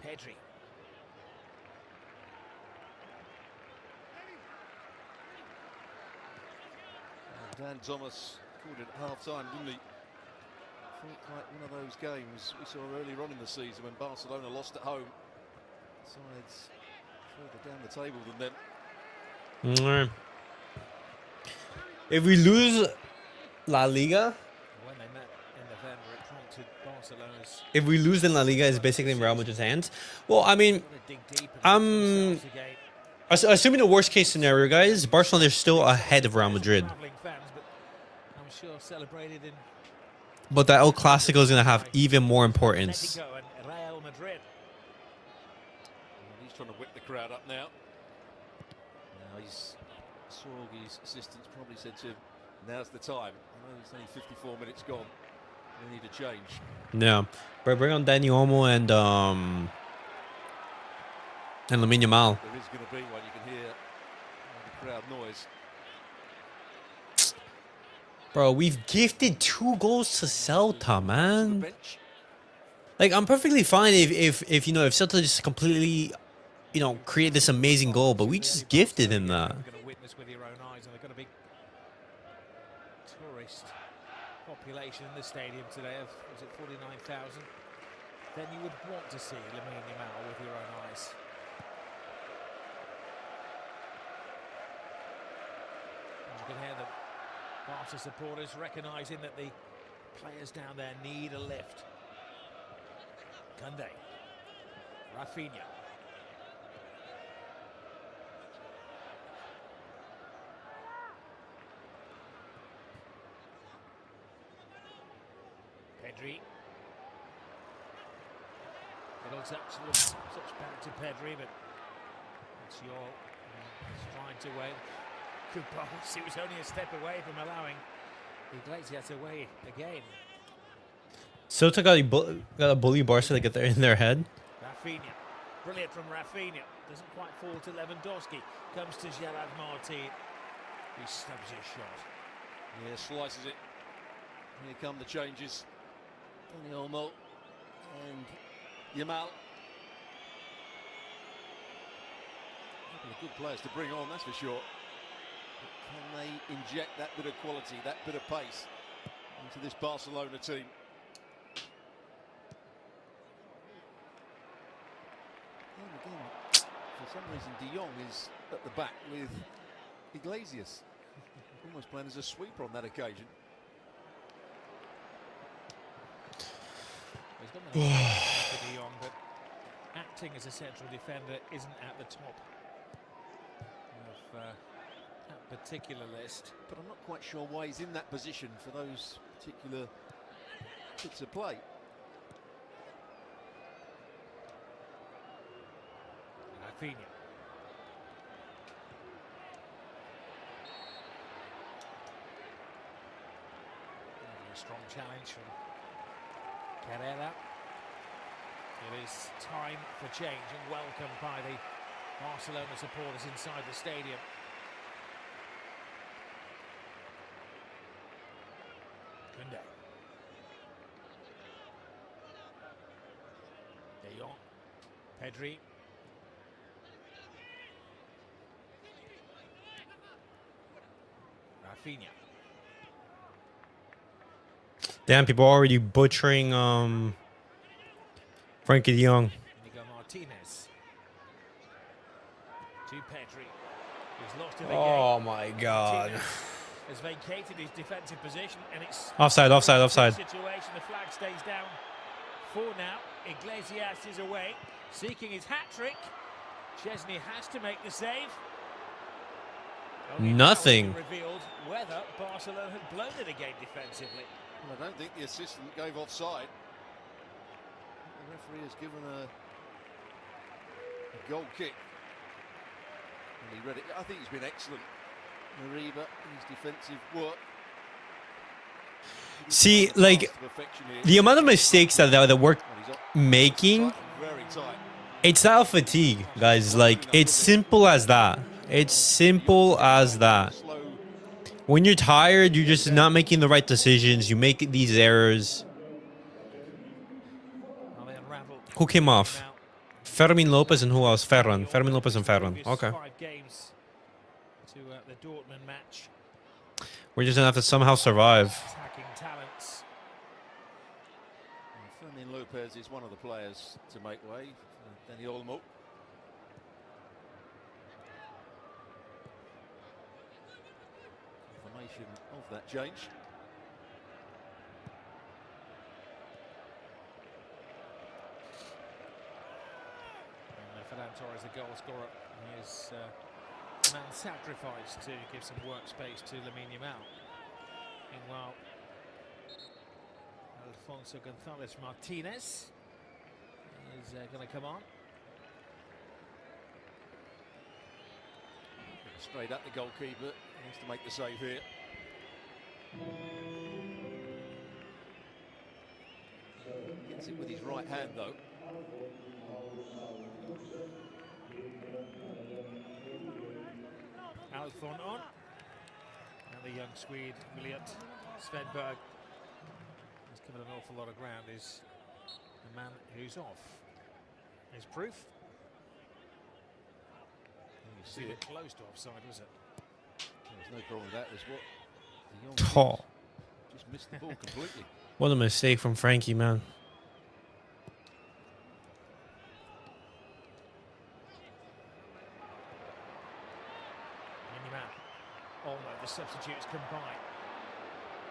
Pedri. Dan Thomas called it half-time, didn't he? Felt like one of those games we saw earlier on in the season when Barcelona lost at home. Sides further down the table than them. If we lose La Liga, When they met in November, it prompted Barcelona's if we lose then La Liga is basically in Real Madrid's hands. Well, I mean, got to dig deep and themselves again. assuming the worst case scenario, guys, Barcelona is still ahead of Real Madrid. Travelling fans, but I'm sure celebrated in But that El Clasico is going to have even more importance. Atletico and Real Madrid. And he's trying to whip the crowd up now. Now Sorgi's assistants probably said to him, now's the time. I know it's only 54 minutes gone. We need a change. Yeah. But bring on Dani Olmo and Lamine Yamal. There is going to be one. You can hear the crowd noise. Bro, we've gifted 2 goals to Celta, The man. bench. Like, I'm perfectly fine if if Celta just completely, create this amazing goal, but we just gifted him that. You're going to witness with your own eyes, and they've got a big tourist population in the stadium today of, was it 49,000? Then you would want to see Lamine Yamal with your own eyes. And you can hear the Barca supporters recognising that the players down there need a lift. Kunde, Rafinha. Pedri. Little touch back to Pedri, but it's he's trying to win. Good pass. It was only a step away from allowing Iglesias away again. Celta got a bully Barca to get there in their head. Rafinha. Brilliant from Rafinha. Doesn't quite fall to Lewandowski. Comes to Gerard Martín. He snubs his shot. Yeah, slices it. Here come the changes. Olmo and Yamal. A couple of good players to bring on, that's for sure. But can they inject that bit of quality, that bit of pace into this Barcelona team? And again, for some reason, De Jong is at the back with Iglesias. Almost playing as a sweeper on that occasion. He's got an for De Jong, but acting as a central defender isn't at the top of that particular list. But I'm not quite sure why he's in that position for those particular bits of play. Rafinha. A strong challenge from Carrera. It is time for change and welcome by the Barcelona supporters inside the stadium. Kunde. De Jong. Pedri. Rafinha. Damn, people are already butchering Frenkie de Jong. Martinez. To Pedri. He's lost in the Oh game. my god. Martinez has vacated his defensive position and it's Offside, offside, offside. situation. The flag stays down for now. Iglesias is away, seeking his hat-trick. Szczęsny has to make the save. Only Nothing. now revealed whether Barcelona had blown it again defensively. Well, I don't think the assistant gave offside. The referee has given a goal kick. And he read it. I think he's been excellent, Mariba, in his defensive work. See, like, the amount of mistakes that we're making, Very tight. it's not fatigue, guys. Like, it's simple as that. It's simple as that. When you're tired, you're just not making the right decisions. You make these errors. Who came off? Fermin Lopez and who else? Ferran. Fermin Lopez and Ferran. Okay. 5 games to the Dortmund match. We're just gonna have to somehow survive. Attacking talents. Fermin Lopez is one of the players to make way. Danny Olmo. Confirmation of that change. Ferran Torres, the goal scorer, he is man sacrificed to give some workspace to Lamine Yamal. Meanwhile, Alfonso Gonzalez Martinez is going to come on. Straight at the goalkeeper, he has to make the save here. Gets it with his right hand though. Alfon on. And the young Swede, Williot Svedberg, has covered an awful lot of ground, is the man who's off. Is proof. You see it. Close to offside, was it? There's no problem with that. There's what the young just missed the ball completely. What a mistake from Frenkie, man. Olmo, the substitutes combine.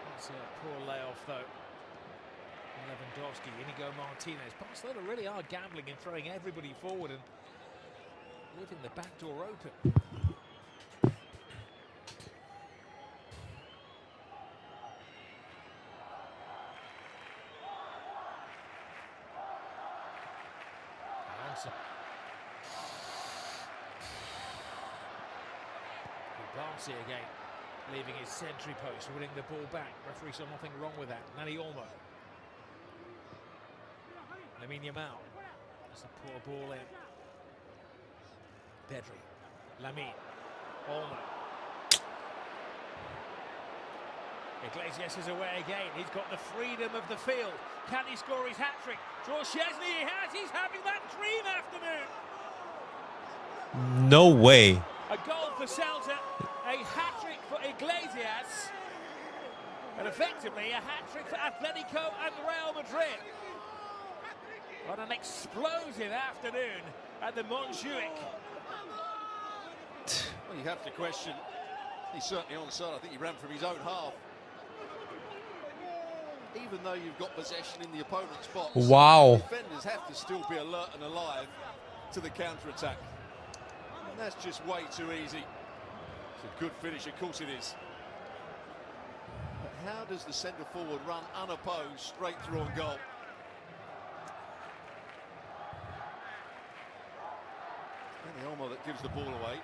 That's a poor layoff though. Lewandowski, Inigo Martinez. Barcelona really are gambling and throwing everybody forward and leaving the back door open. Ansu. Barça again, leaving his sentry post, winning the ball back. Referee saw nothing wrong with that. Nani Olmo. Lamine Yamal. That's a poor ball in. Pedri. Lamine. Olmo. Iglesias is away again. He's got the freedom of the field. Can he score his hat-trick? Draws Szczęsny. He has. He's having that dream afternoon. No way. A goal for Celta, a hat-trick for Iglesias, and effectively a hat-trick for Atletico and Real Madrid. What an explosive afternoon at the Montjuic. Well, you have to question He's certainly onside. I think he ran from his own half. Even though you've got possession in the opponent's box, Wow. defenders have to still be alert and alive to the counter-attack. And that's just way too easy. It's a good finish, of course it is. But how does the centre-forward run unopposed straight through on goal? And the Olmo that gives the ball away.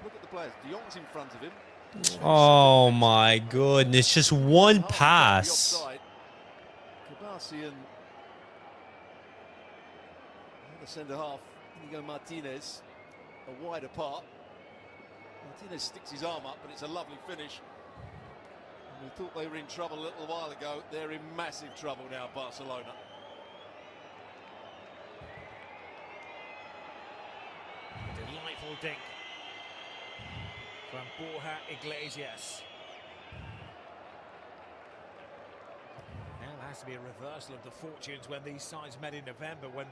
Look at the players. De Jong's in front of him. Oh my goodness. Just one pass. Cabasian. The centre half. Inigo Martinez. A wide apart. Martinez sticks his arm up, but it's a lovely finish. And we thought they were in trouble a little while ago. They're in massive trouble now, Barcelona. Delightful dink from Borja Iglesias. Now there has to be a reversal of the fortunes when these sides met in November, when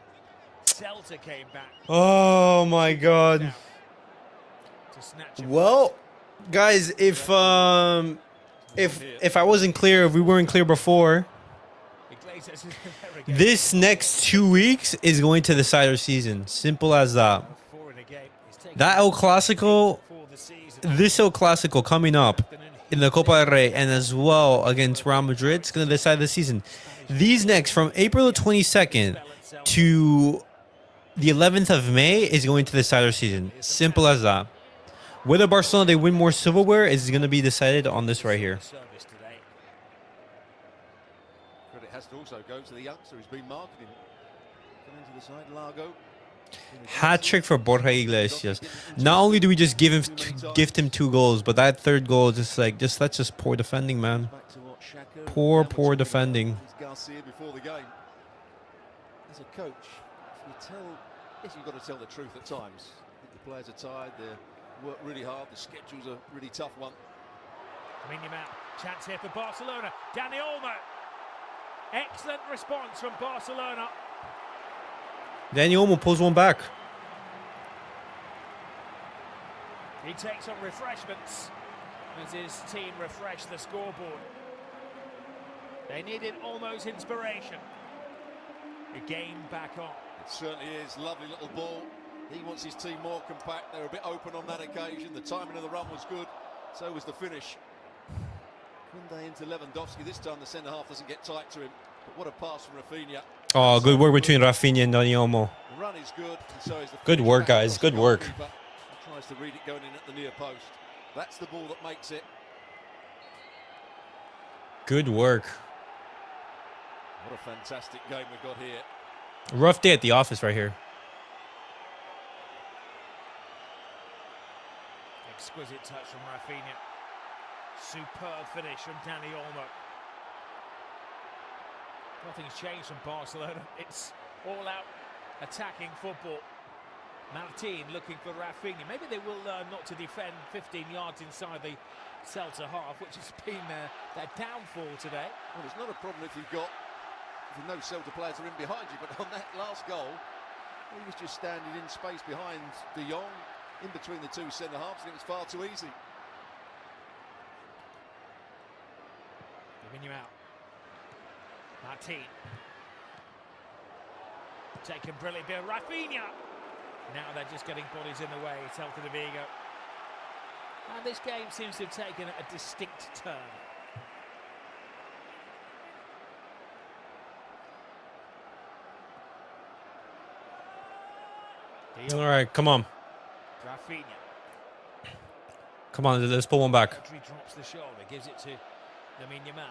Celta came back. Oh my god. To snatch a Well, guys, if I wasn't clear, if we weren't clear before, Iglesias is there again. this next 2 weeks is going to decide our season. Simple as that. Four in a game. He's taken That El Clasico, for the season. this El Clasico coming up in the Copa del Rey and as well against Real Madrid, it's going to decide the season. These next, from April the 22nd to the 11th of May, is going to decide our season. Simple as that. Whether Barcelona they win more silverware is going to be decided on this right here. Service today. Credit has to also go to the youngster who's been marketing. Coming to the side, Largo. Hat trick for Borja Iglesias. Not only do we just gift him 2 goals, but that third goal is that's just poor defending, man. Back to what Xhaka Poor and Yamal defending. is Garcia before the game. As a coach, you've got to tell the truth at times. I think the players are tired, they work really hard, the schedule's a really tough one. Lamine Yamal, chance here for Barcelona. Dani Olmo. Excellent response from Barcelona. Dani Olmo pulls one back. He takes some refreshments as his team refresh the scoreboard. They needed Olmo's inspiration. The game back on. It certainly is, lovely little ball. He wants his team more compact, they were a bit open on that occasion, the timing of the run was good, so was the finish. Kunde into Lewandowski, this time the centre-half doesn't get tight to him, but what a pass from Rafinha. Oh, good work between Rafinha and Dani Olmo. The run is good, and so is the Good finish work, back guys, across the good work. goalkeeper. He tries to read it going in at the near post. That's the ball that makes it. Good work. What a fantastic game we've got here. Rough day at the office right here. Exquisite touch from Rafinha. Superb finish from Dani Olmo. Nothing's changed from Barcelona. It's all out attacking football. Martín looking for Rafinha. Maybe they will learn not to defend 15 yards inside the Celta half, which has been their downfall today. Well, it's not a problem if you know Celta players are in behind you, but on that last goal, he was just standing in space behind De Jong, in between the two centre-halves, and it was far too easy. Giving you out. Martín. Taken brilliantly by Rafinha. Now they're just getting bodies in the way, Celta Vigo. And this game seems to have taken a distinct turn. All right, come on. Rafinha. Come on, let's pull one back. Pedri drops the shoulder, gives it to Lamine Yamal.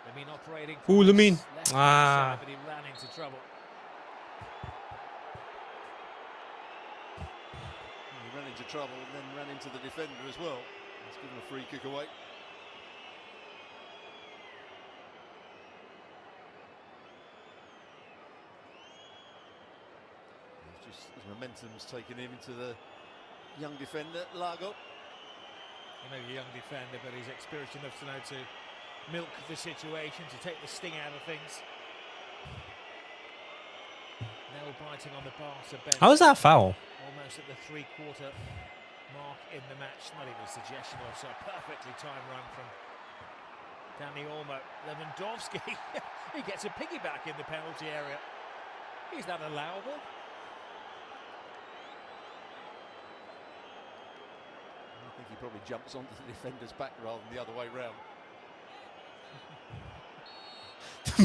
Lamine operating. Ooh, Lamine. Left Ah. side, but he ran into trouble. He ran into trouble and then ran into the defender as well. He's given a free kick away. His momentum's taken him into the young defender, Largo. He may be a young defender, but he's experienced enough to know to milk the situation, to take the sting out of things. Now biting on the Barca bench. How is that foul? Almost at the 3/4 mark in the match. Not even a suggestion of so perfectly timed run from Dani Olmo. Lewandowski, he gets a piggyback in the penalty area. Is that allowable? I think he probably jumps onto the defender's back rather than the other way round.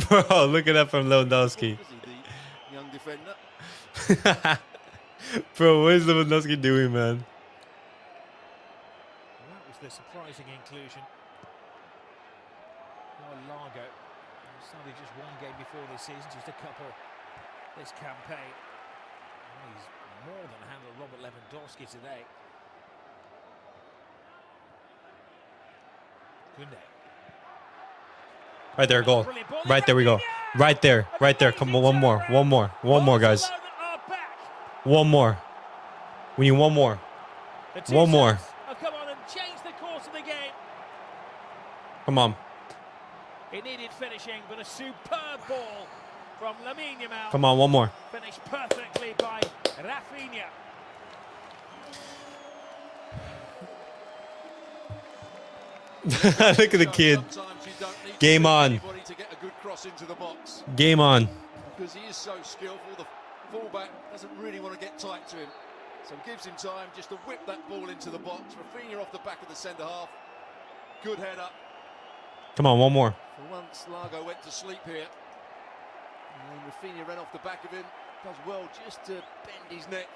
Bro, look at that from Lewandowski. Is he the young defender? Bro, what is Lewandowski doing, man? Well, that was the surprising inclusion. LaLiga started just one game before this season, just a couple this campaign. Well, he's more than handled Robert Lewandowski today. Kunde. Right there, goal. Right there we go. Right there. Right there. Come on, one more. One more. One more, guys. One more. We need one more. One more. Have come on and changed the course of the game. Come on. It needed finishing, but a superb ball from Lamine Yamal. Come on, one more. Finished perfectly by Rafinha. Look at the kid. Game on. To get a good cross into the box. Game on. Because he is so skillful, the fullback doesn't really want to get tight to him. So gives him time just to whip that ball into the box. Rafinha off the back of the centre half. Good header. Come on, one more. For once, Largo went to sleep here. And then Rafinha ran off the back of him. Does well just to bend his neck.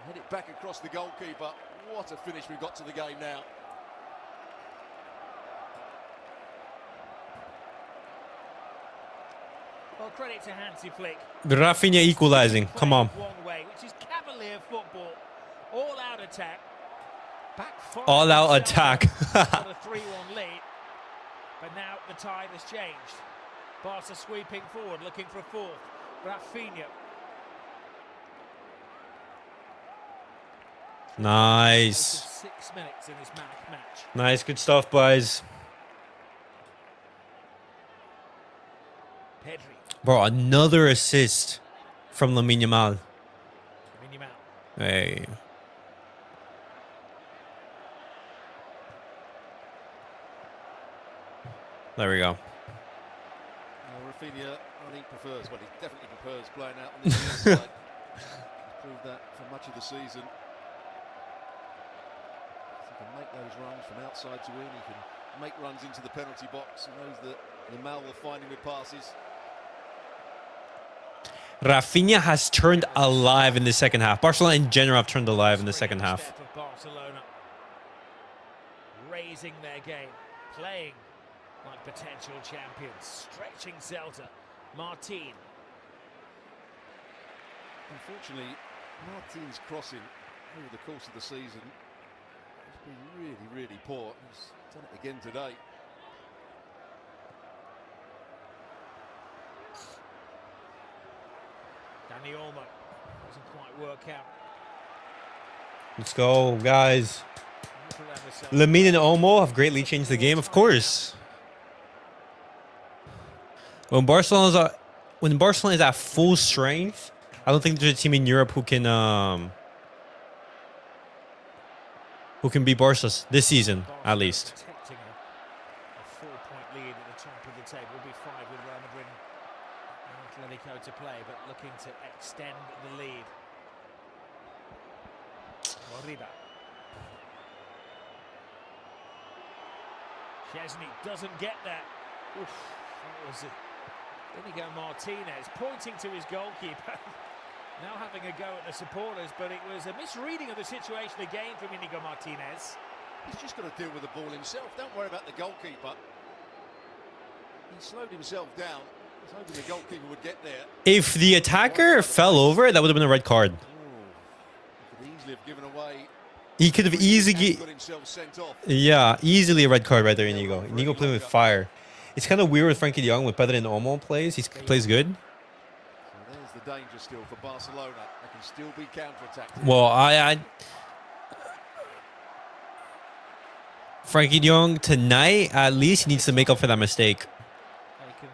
Head it back across the goalkeeper. What a finish we've got to the game now. Well, credit to Hansi Flick. Rafinha equalizing. Come on. One way, which is cavalier football. All out attack. Back five. All out attack. Got a 3-1 lead. But now the tide has changed. Barca sweeping forward, looking for a fourth. Rafinha. Nice. 6 minutes in this match. Nice. Good stuff, boys. Pedri. Bro, another assist from Lamine Yamal. Hey. There we go. Rafinha, I think prefers, well, he definitely prefers playing out on the inside. He's proved that for much of the season. He can make those runs from outside to in. He can make runs into the penalty box. He knows that Yamal will find him with passes. Rafinha has turned alive in the second half. Barcelona in general have turned alive in the second half. Barcelona raising their game, playing like potential champions, stretching Celta. Martín. Unfortunately, Martín's crossing over the course of the season has been really, really poor. He's done it again today. Dani Olmo doesn't quite work out. Let's go, guys. Lamine and Olmo have greatly changed the game, of course. When Barcelona is at full strength, I don't think there's a team in Europe who can beat Barca this season, at least. Protecting a 4-point lead at the top of the table. Will be 5 with Real Madrid and Atletico to play, but looking to extend the lead. Arriba. Szczęsny doesn't get that. Oof, that was it. Inigo Martinez pointing to his goalkeeper. Now having a go at the supporters, but it was a misreading of the situation again from Inigo Martinez. He's just got to deal with the ball himself. Don't worry about the goalkeeper. He slowed himself down. I was hoping the goalkeeper would get there. If the attacker fell over, that would have been a red card. Could easily have given away. He could have easily, Got himself sent off. yeah, easily a red card right there, Inigo. Inigo playing with fire. It's kind of weird with Frenkie de Jong with Pedri and Olmo plays. He plays good. So there's the danger still for Barcelona. They can still be counter-attacked. Well, Frenkie de Jong tonight, at least, he needs to make up for that mistake.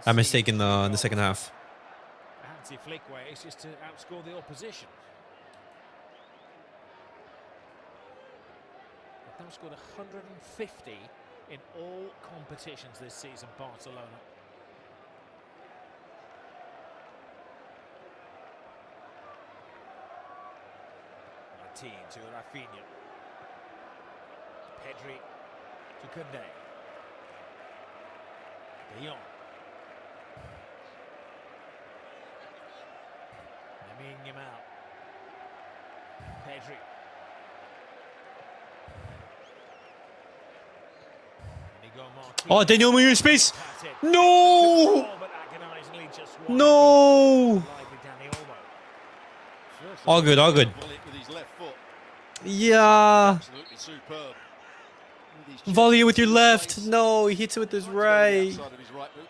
That mistake in the second half. Hansi Flick way is just to outscore the opposition. They've scored 150 in all competitions this season, Barcelona. Martín to Rafinha. Pedri to Koundé. De Jong. Lamine Yamal. Pedri. Oh, Daniel, you're in space. No! No! All good, all good. Yeah. Volley with your left. No, he hits it with his right.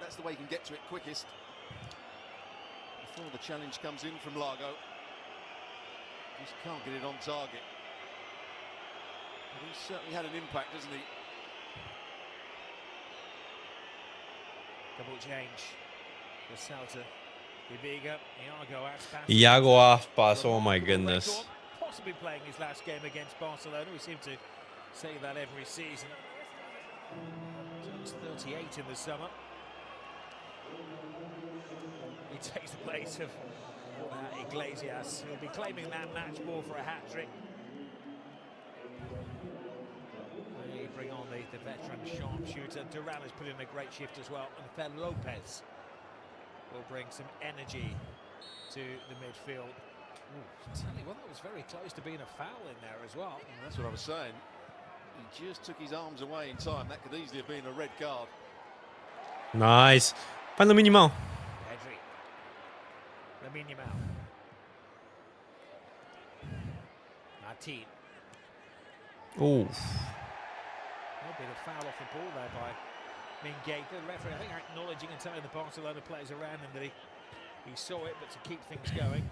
That's the way he can get to it quickest. Before the challenge comes in from Largo. Just can't get it on target. But he's certainly had an impact, hasn't he? Double change for Celta Vigo. Iago Aspas, oh my goodness. Possibly playing his last game against Barcelona. We seem to say that every season. Turns 38 in the summer. He takes the place of Iglesias. He'll be claiming that match ball for a hat-trick. They bring on the veteran sharpshooter. Duran has put in a great shift as well. And Fer Lopez will bring some energy to the midfield. Tell you what, that was very close to being a foul in there as well. That's what I was saying. He just took his arms away in time. That could easily have been a red card. Nice. Find Lamine Yamal. Pedri. Lamine Yamal. Martín. Oh. A bit of foul off the ball there by Mingay. The referee, I think, acknowledging and telling the Barcelona players around him that he saw it, but to keep things going.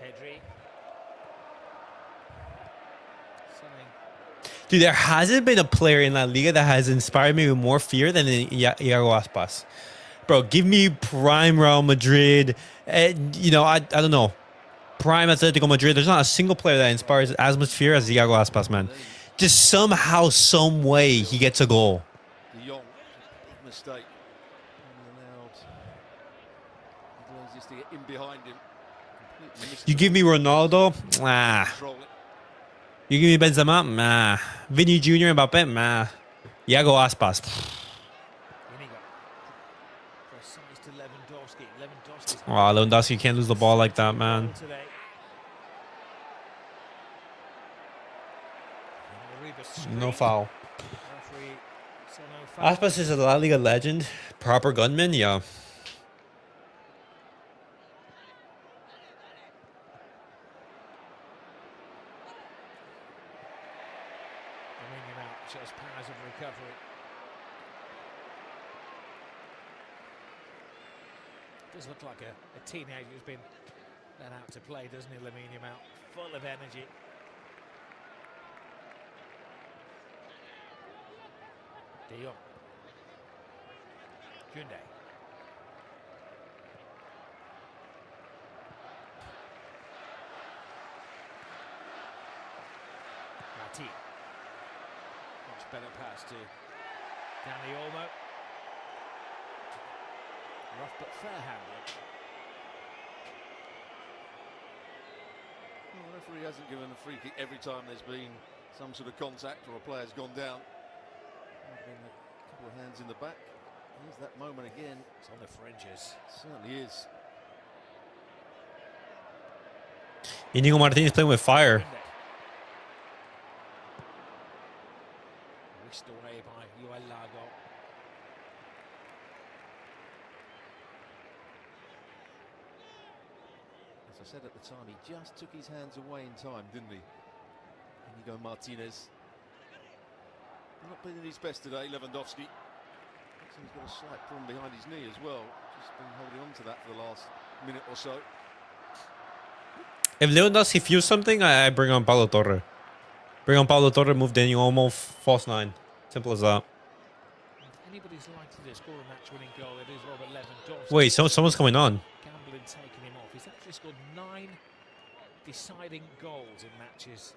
Pedri. Dude, there hasn't been a player in LaLiga that has inspired me with more fear than Iago Aspas. Bro, give me prime Real Madrid. You know, I don't know. Prime Atletico Madrid. There's not a single player that inspires as much fear as Iago Aspas, man. Just somehow, some way, he gets a goal. De Jong, big mistake. Allowed Iglesias to get in behind him. You give me Ronaldo, you give me Benzema, Vinny Jr. Mbappe, Iago Aspas. Oh, Lewandowski can't lose the ball like that, man. No foul. Aspas is a La Liga legend. Proper gunman, yeah. Shows powers of recovery. Does look like a teenager who's been let out to play, doesn't he, Lamine Yamal? Full of energy. De Jong. Koundé. Martín. Much better pass to Olmo. Rough but fair handling. Well, the referee hasn't given a free kick every time there's been some sort of contact or a player's gone down. There's been a couple of hands in the back. Here's that moment again. It's on the fringes. It certainly is. Inigo Martin is playing with fire. Whisked away by Largo. As I said at the time, he just took his hands away in time, didn't he? Inigo Martinez. Not been at his best today, Lewandowski. He's got a slight problem behind his knee as well. Just been holding on to that for the last minute or so. If Lewandowski feels something, I bring on Paulo Torre. Bring on Paulo Torre, move Daniel Olmo, false 9. Simple as that. If anybody's likely to score a match-winning goal, it is Robert Lewandowski. Wait, someone's coming on. Gambling taking him off. He's actually scored 9 deciding goals in matches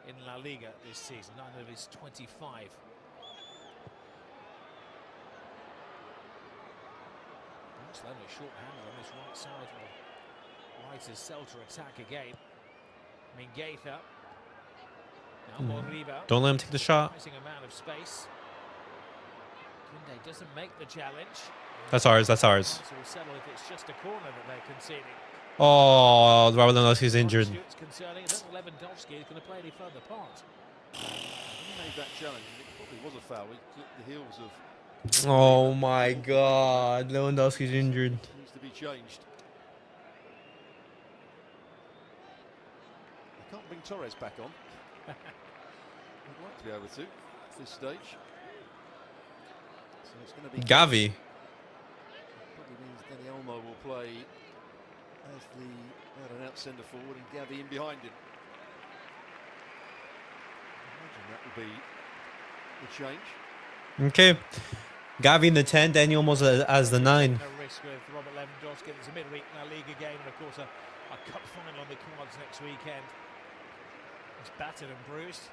in La Liga this season, 9 of his 25. Barcelona short-handed on this right side. Right as Celta attack again. Mingueza. Now Moriba. Don't let him take the shot. Rising amount of space. Kunde doesn't make the challenge. That's ours. That's ours. Will settle if it's just a corner that they're conceding. Oh, Lewandowski's injured. It's concerning. I don't think Lewandowski is going to play any further part. He made that challenge, and it probably was a foul. He clipped the heels of. Oh my God, Lewandowski's injured. Needs to be changed. They can't bring Torres back on. I'd like to be able to at this stage. So it's going to be Gavi. Probably means Danny Olmo will play as the out-and-out centre forward and Gavi in behind him. I imagine that will be the change. Okay. Gavi in the 10, Daniel almost as the 9. No risk with Robert Lewandowski. It's a midweek Liga game, and of course a cup final on the cards next weekend. He's battered and bruised.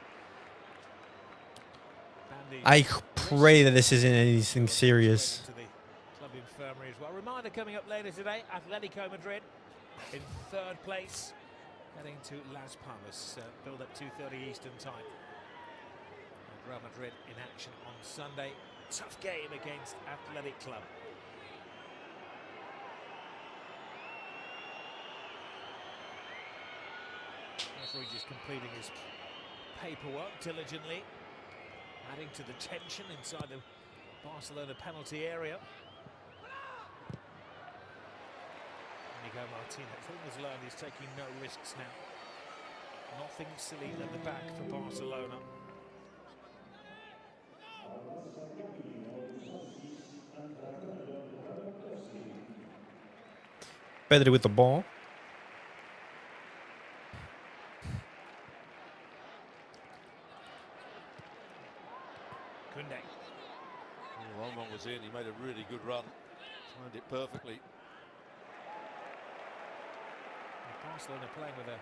I pray that this isn't anything serious. To the club infirmary as well. Reminder coming up later today: Atletico Madrid in 3rd place, heading to Las Palmas. Build up 2:30 Eastern time. And Real Madrid in action on Sunday. Tough game against Athletic Club. Referee just completing his paperwork diligently, adding to the tension inside the Barcelona penalty area. Inigo Martinez, I think has learned he's taking no risks now. Nothing silly at the back for Barcelona. Pedri with the ball. Kunde. Oh, Olmo was in, he made a really good run. Timed it perfectly. Barcelona playing with a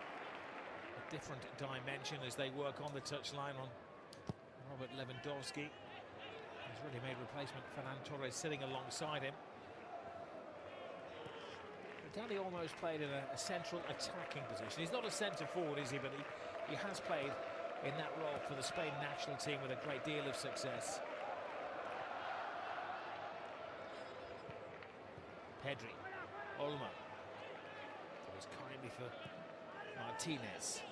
different dimension as they work on the touchline on Robert Lewandowski. He's really made replacement Ferran Torres sitting alongside him. Danny almost played in a central attacking position. He's not a centre forward, is he? But he has played in that role for the Spain national team with a great deal of success. Pedri, Olmo. That was kindly for Martinez.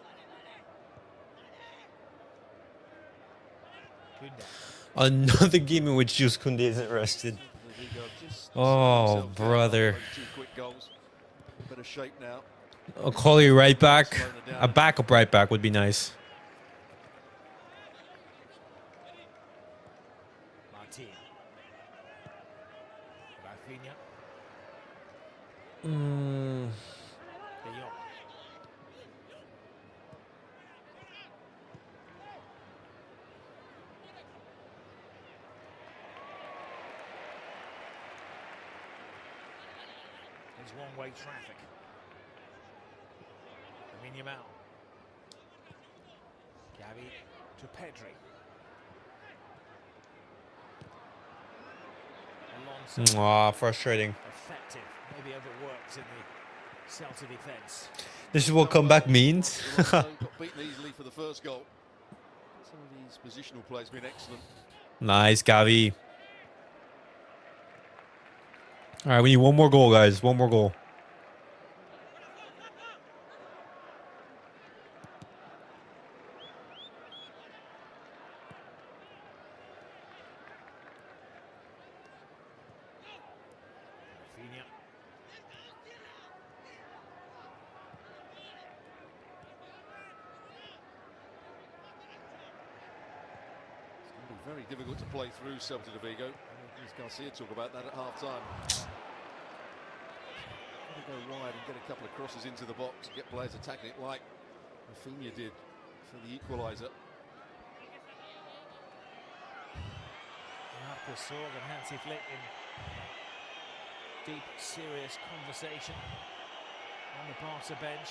Kunde. Another game in which Jules Koundé isn't rested. Oh, brother. Better shape now. I'll call you right back. A backup right back would be nice. Martin. Rafinha. De Jong. There's one-way traffic. Lamine Yamal. Gavi to Pedri. Aw, frustrating. Effective, maybe overworked in the Celta defence. This is what comeback means. Got beaten easily for the first goal. Some of these positional plays have been excellent. Nice, Gavi. All right, we need one more goal, guys. One more goal. Rafinha. It's going to be very difficult to play through Celta Vigo. As Garcia talk about that at half-time. Got to go wide and get a couple of crosses into the box and get players attacking it like Rafinha did for the equaliser. Marcus Sorg and Hansi Flick in deep, serious conversation on the Barca bench.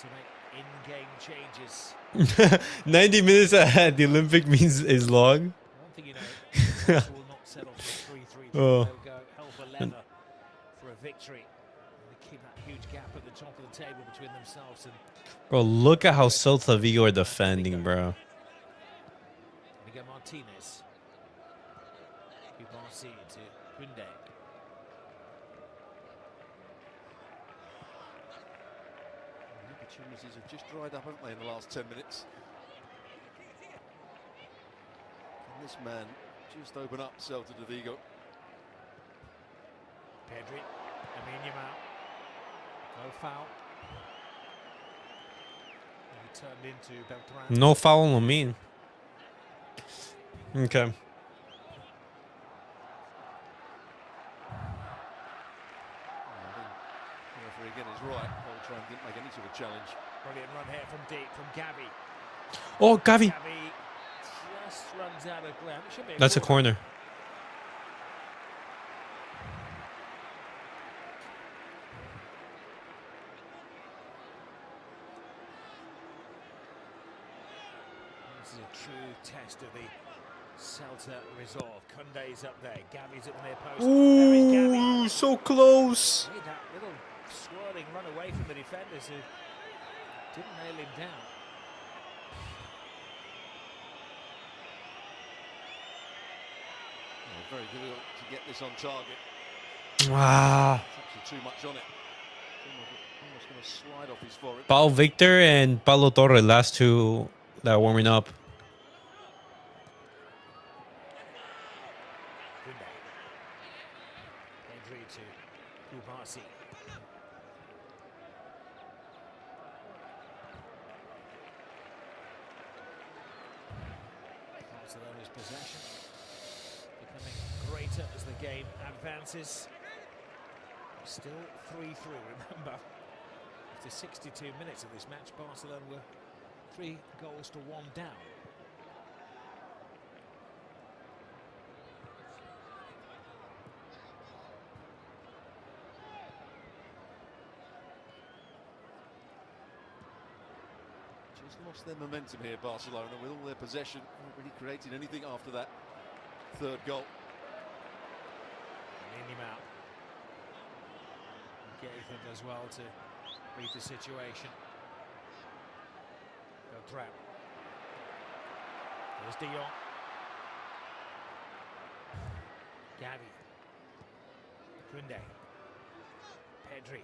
to make in-game changes. 90 minutes at the Olympic means is long. One thing you know, Barca will not settle for 3-3. Oh. They'll go hell for leather for a victory. They keep that huge gap at the top of the table between themselves and Bro, look at how Celta Vigo are defending, bro. Miguel Martinez. Barça to Kunde. The opportunities have just dried up, haven't they, in the last 10 minutes? Can this man just open up Celta Vigo? Pedri, Lamine Yamal. No foul. He turned into Beltran. No foul on Lamine. Okay. Again is right. Beltran didn't make any sort of challenge. Brilliant run here from deep from Gavi. Oh, Gavi. Gavi just runs out of ground. It should be That's a corner. This is a true test of the Celta resolve. Kunde's up there. Gavi's at the near post. There is Gavi. Ooh, so close. Made that little swirling run away from the defenders who didn't nail him down. Very difficult to get this on target. Wow. It's actually too much on it. Almost going to slide off his forehead. Pau Victor and Paulo Torre, last two that are warming up. Pedri to Kubasi. Barcelona's possession becoming greater as the game advances. Still 3-3, remember. After 62 minutes of this match, Barcelona were 3 goals to 1 down. Just lost their momentum here, Barcelona, with all their possession. Not really created anything after that third goal. Lean him out. Gavi does well to read the situation. Beltran. There's De Jong. Gavi. Kunde. Pedri.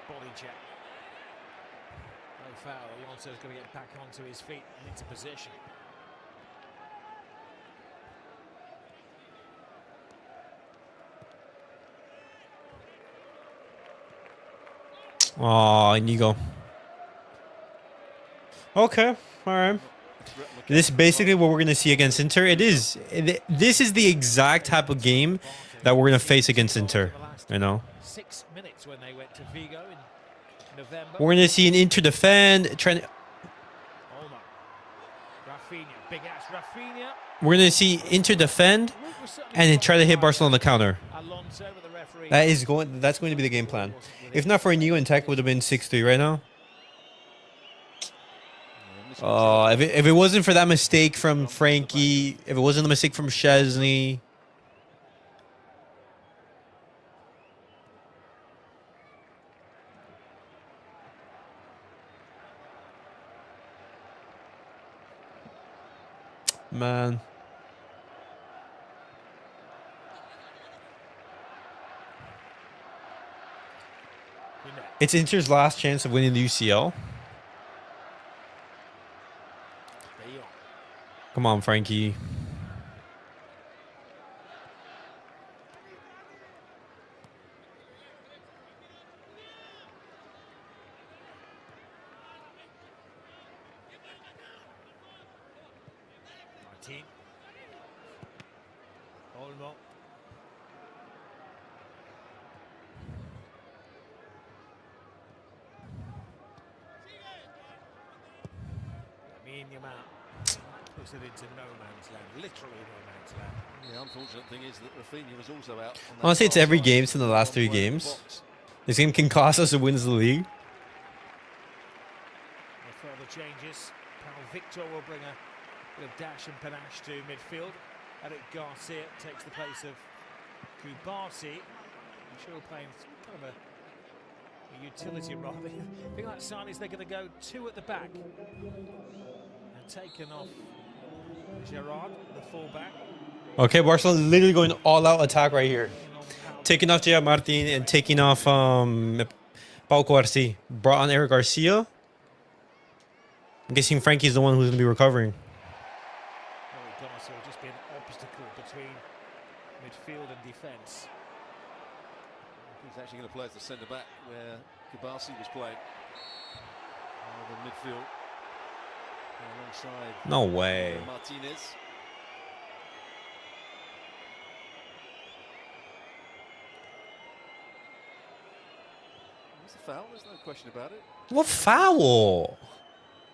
Body check. No foul. Alonso's going to get back onto his feet and into position. Oh, Inigo. Okay, all right. This is basically what we're going to see against Inter. This is the exact type of game that we're going to face against Inter, you know. 6 minutes when they went to Vigo in November. We're going to see an Inter defend, trying to... Olmo. Rafinha, big ass Rafinha. We're going to see Inter defend and then try to hit Barcelona on the counter. Alonso with the referee. That's going to be the game plan. If not for Inigo and Tech, would have been 6-3 right now. If it wasn't for that mistake from Frenkie, if it wasn't a mistake from Szczęsny. Man. It's Inter's last chance of winning the UCL. Come on, Frankie. Martín. Olmo. Lamine Yamal. Puts it into no man's land, literally no man's land. The unfortunate thing is that Rafinha was also out. Honestly, it's every game in the last 3 games. This game can cost us who wins the league. No further changes. Pal Victor will bring a bit of dash and panache to midfield. Eric Garcia takes the place of Kubasi. I'm sure he'll play kind of a utility role. I think like Sarni's, they're going to go 2 at the back. And taken off Gerard, the fullback. Okay, Barcelona literally going all out attack right here. Taking off Gerard Martín and taking off Pau Cuarci. Brought on Eric Garcia. I'm guessing Frankie's the one who's going to be recovering. Garcia will just be an obstacle between midfield and defence. He's actually going to play as the centre back where Kubasi was playing. The midfield alongside. No way. Martinez. It's a foul. There's no question about it. What foul?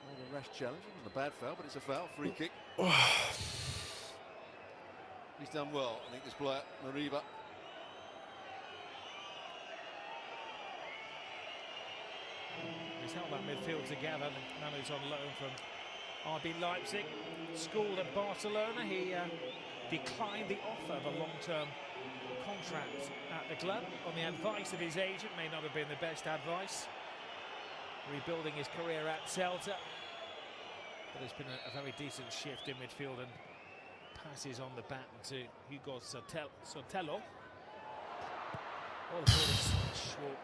Made a rash challenge. It wasn't a bad foul, but it's a foul. Free kick. He's done well. I think this player, Mariba. He's held that midfield together. Now he's on loan from RB Leipzig. Schooled at Barcelona. He declined the offer of a long-term contract at the club on the advice of his agent. May not have been the best advice. Rebuilding his career at Celta. But there's been a very decent shift in midfield and passes on the back to Hugo Sotelo. Oh, the ball is short.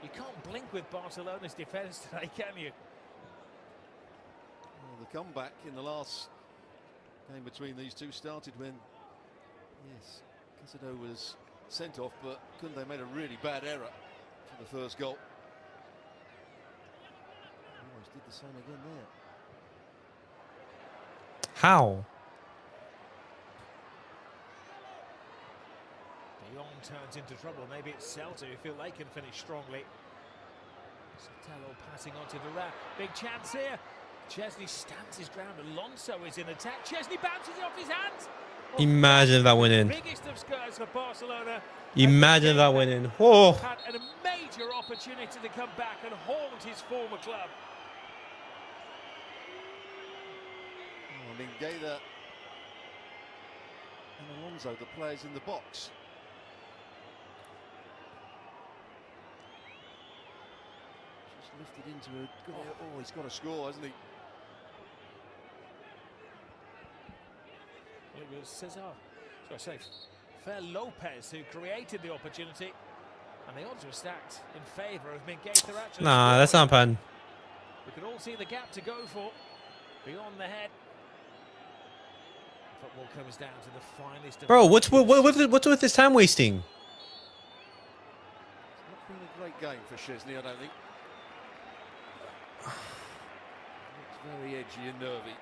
You can't blink with Barcelona's defence today, can you? Well, the comeback in the last game between these two started when, yes, Casado was sent off, but Koundé made a really bad error for the first goal. Almost did the same again there. How? Young turns into trouble. Maybe it's Celta who feel they can finish strongly. Sotelo passing on to Duran. Big chance here. Szczęsny stands his ground. Alonso is in attack. Szczęsny bounces it off his hands. Imagine if that went in. Biggest of scores for Barcelona. Imagine if that went in. Oh. Had a major opportunity to come back and haunt his former club. Mingueza and Alonso, the players in the box. Lifted into a good. Oh, he's got a score, hasn't he? It was Cesar, so I say, Fer Lopez who created the opportunity, and the odds were stacked in favour of Mingueza actually. Nah, that's not bad. We can all see the gap to go for beyond the head. Football comes down to the finest. Bro, what's with this time wasting? It's not been a great game for Szczęsny, I don't think. Looks very edgy and nervy.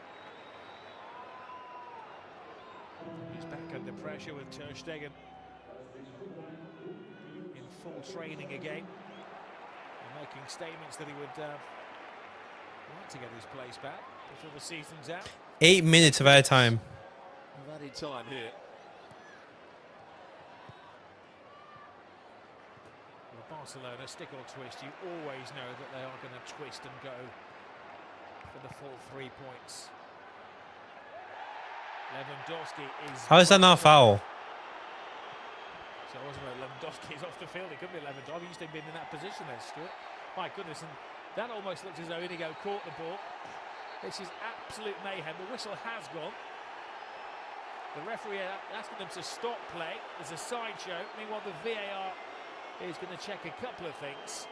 He's back under pressure with Ter Stegen in full training again, and making statements that he would like to get his place back before the season's out. 8 minutes of added time. We've added time here. With Barcelona, stick or twist, you always know that they are going to twist and go for the full 3 points. Lewandowski is... How is that not foul? So it wasn't Lewandowski is off the field. It could be Lewandowski. He used to have been in that position there, Stuart. My goodness, and that almost looked as though Inigo caught the ball. This is absolute mayhem. The whistle has gone. The referee asking them to stop play. There's a sideshow. Meanwhile, the VAR is going to check a couple of things.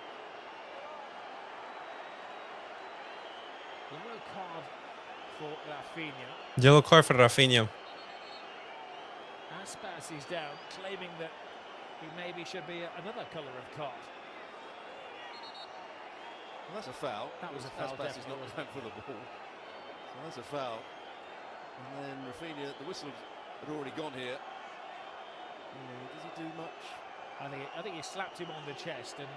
Yellow card for Rafinha. Yellow card for Rafinha. Aspas is down, claiming that he maybe should be another colour of card. Well, that's a foul. That was a foul. Aspas is not going for the ball. So that's a foul. And then Rafinha, the whistle had already gone here. Does he do much? I think he slapped him on the chest, and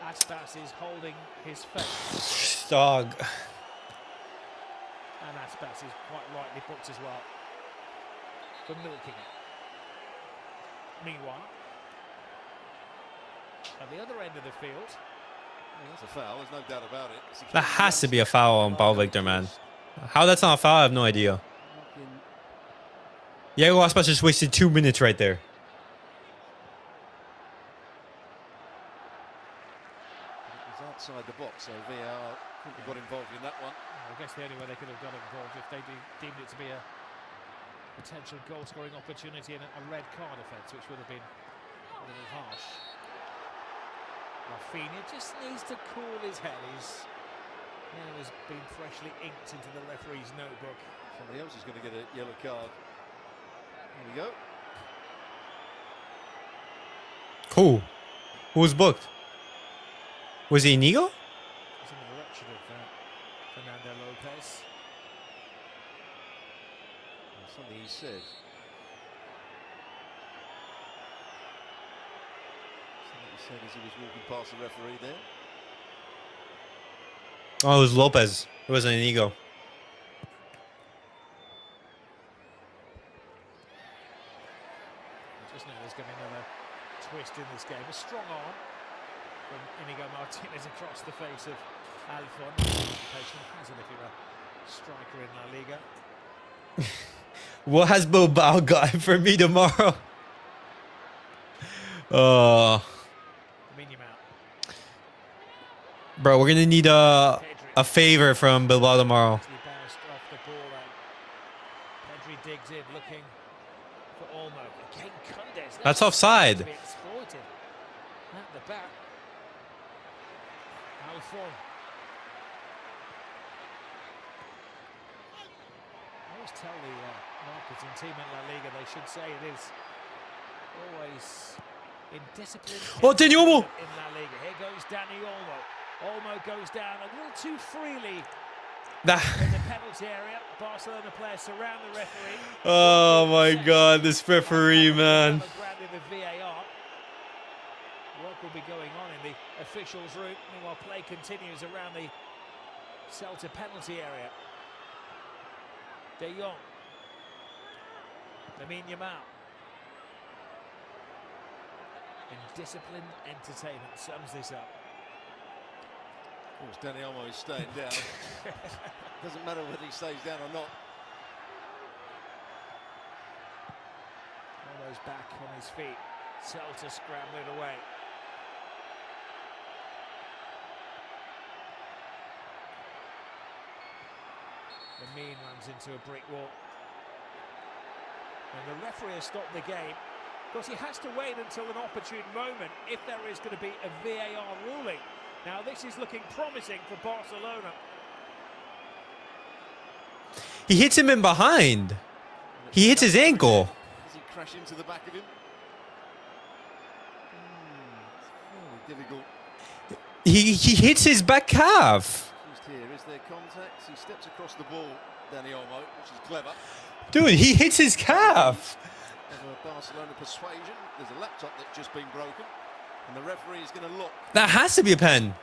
Aspas is holding his face. Dog. And Aspas is quite rightly booked as well for milking it. Meanwhile, at the other end of the field, That's a foul, there's no doubt about it. That has to be a foul on Paul Victor, man. How that's not a foul, I have no idea. Iago Aspas just wasted 2 minutes right there. It was outside the box, so VAR couldn't have got involved in that one. I guess the only way they could have got involved if they deemed it to be a potential goal-scoring opportunity and a red card offence, which would have been a little harsh. Rafinha just needs to cool his head. His name has been freshly inked into the referee's notebook. Somebody else is going to get a yellow card. Here we go. Who? Who was booked? Was he Inigo? It's in the direction of Fernando Lopez. That's something he said. Something he said as he was walking past the referee there. Oh, it was Lopez. It wasn't Inigo. I just know there's going to be another twist in this game. A strong arm from Inigo Martinez across the face of Alfon. Patient has it if you're a striker in La Liga. What has Bilbao got for me tomorrow? Lamine Yamal. Bro, we're gonna need a favor from Bilbao tomorrow. He bounced off the ball out. Pedri digs in, looking for Olmo. Again, Kundes. That's offside. To be exploited at the back. Alfon. I always tell the marketing team in La Liga they should say it is always in discipline. Oh, Dani Olmo! In La Liga. Here goes Dani Olmo. Olmo goes down a little too freely in the penalty area. Barcelona players surround the referee. Oh my God, this referee, man. The VAR. Work will be going on in the officials' room. Meanwhile, play continues around the Celta penalty area. De Jong. Lamine Yamal. And disciplined entertainment sums this up. Of course, Dani Olmo is staying down. Doesn't matter whether he stays down or not. Olmo's back on his feet. Celta scrambling away. Lamine runs into a brick wall. And the referee has stopped the game. Of course, he has to wait until an opportune moment if there is going to be a VAR ruling. Now, this is looking promising for Barcelona. He hits him in behind. He hits his ankle. Does he crash into the back of him? It's very difficult. He hits his back calf. Just here, is there contact? He steps across the ball, Dani Olmo, which is clever. Dude, he hits his calf. Of a Barcelona persuasion. There's a laptop that's just been broken. And the referee is going to look That has to be a pen.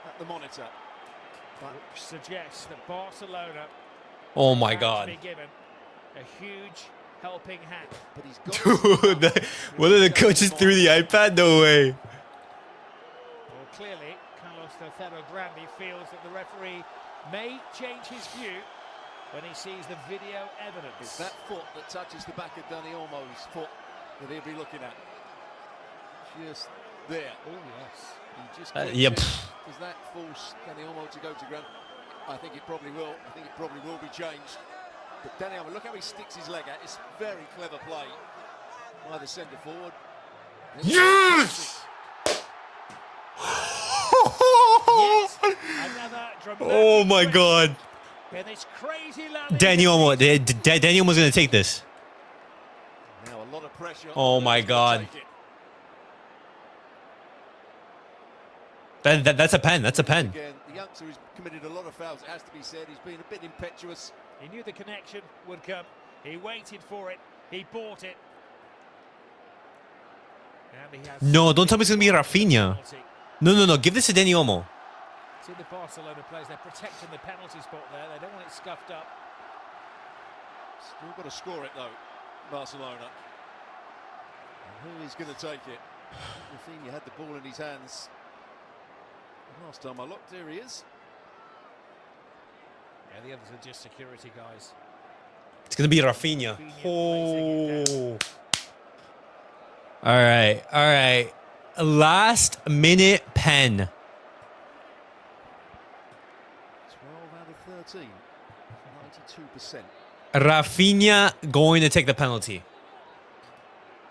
at the monitor. But suggests that Barcelona Oh my has God. to be given a huge helping hand. But he's got Dude, one of the coaches threw the iPad? No way. Well, clearly, Carlos Tercero Grande feels that the referee may change his view when he sees the video evidence. It's that foot that touches the back of Dani Olmo's foot that he'll be looking at. Just there. Oh, yes. He just Yep. Does that force Dani Olmo to go to ground? I think it probably will. I think it probably will be changed. But Dani Olmo, look how he sticks his leg out. It's very clever play by the centre forward. Yes! Yet another dramatic Oh my twist God. in this crazy La Liga Dani Olmo. season. Dani Olmo's going to take this. Now a lot of pressure. Oh my God. That's a pen. That's a pen. Again, the youngster has committed a lot of fouls, it has to be said. He's been a bit impetuous. He knew the connection would come. He waited for it. He bought it. And he has No, don't tell me it's going to be Rafinha. No. Give this to Dani Olmo. See the Barcelona players, they're protecting the penalty spot there. They don't want it scuffed up. Still got to score it though, Barcelona. And who is going to take it? Rafinha had the ball in his hands. And last time I looked, there he is. Yeah, the others are just security guys. It's going to be Rafinha. Oh. All right. All right. Last minute pen. 12 out of 13. 92%. Rafinha going to take the penalty.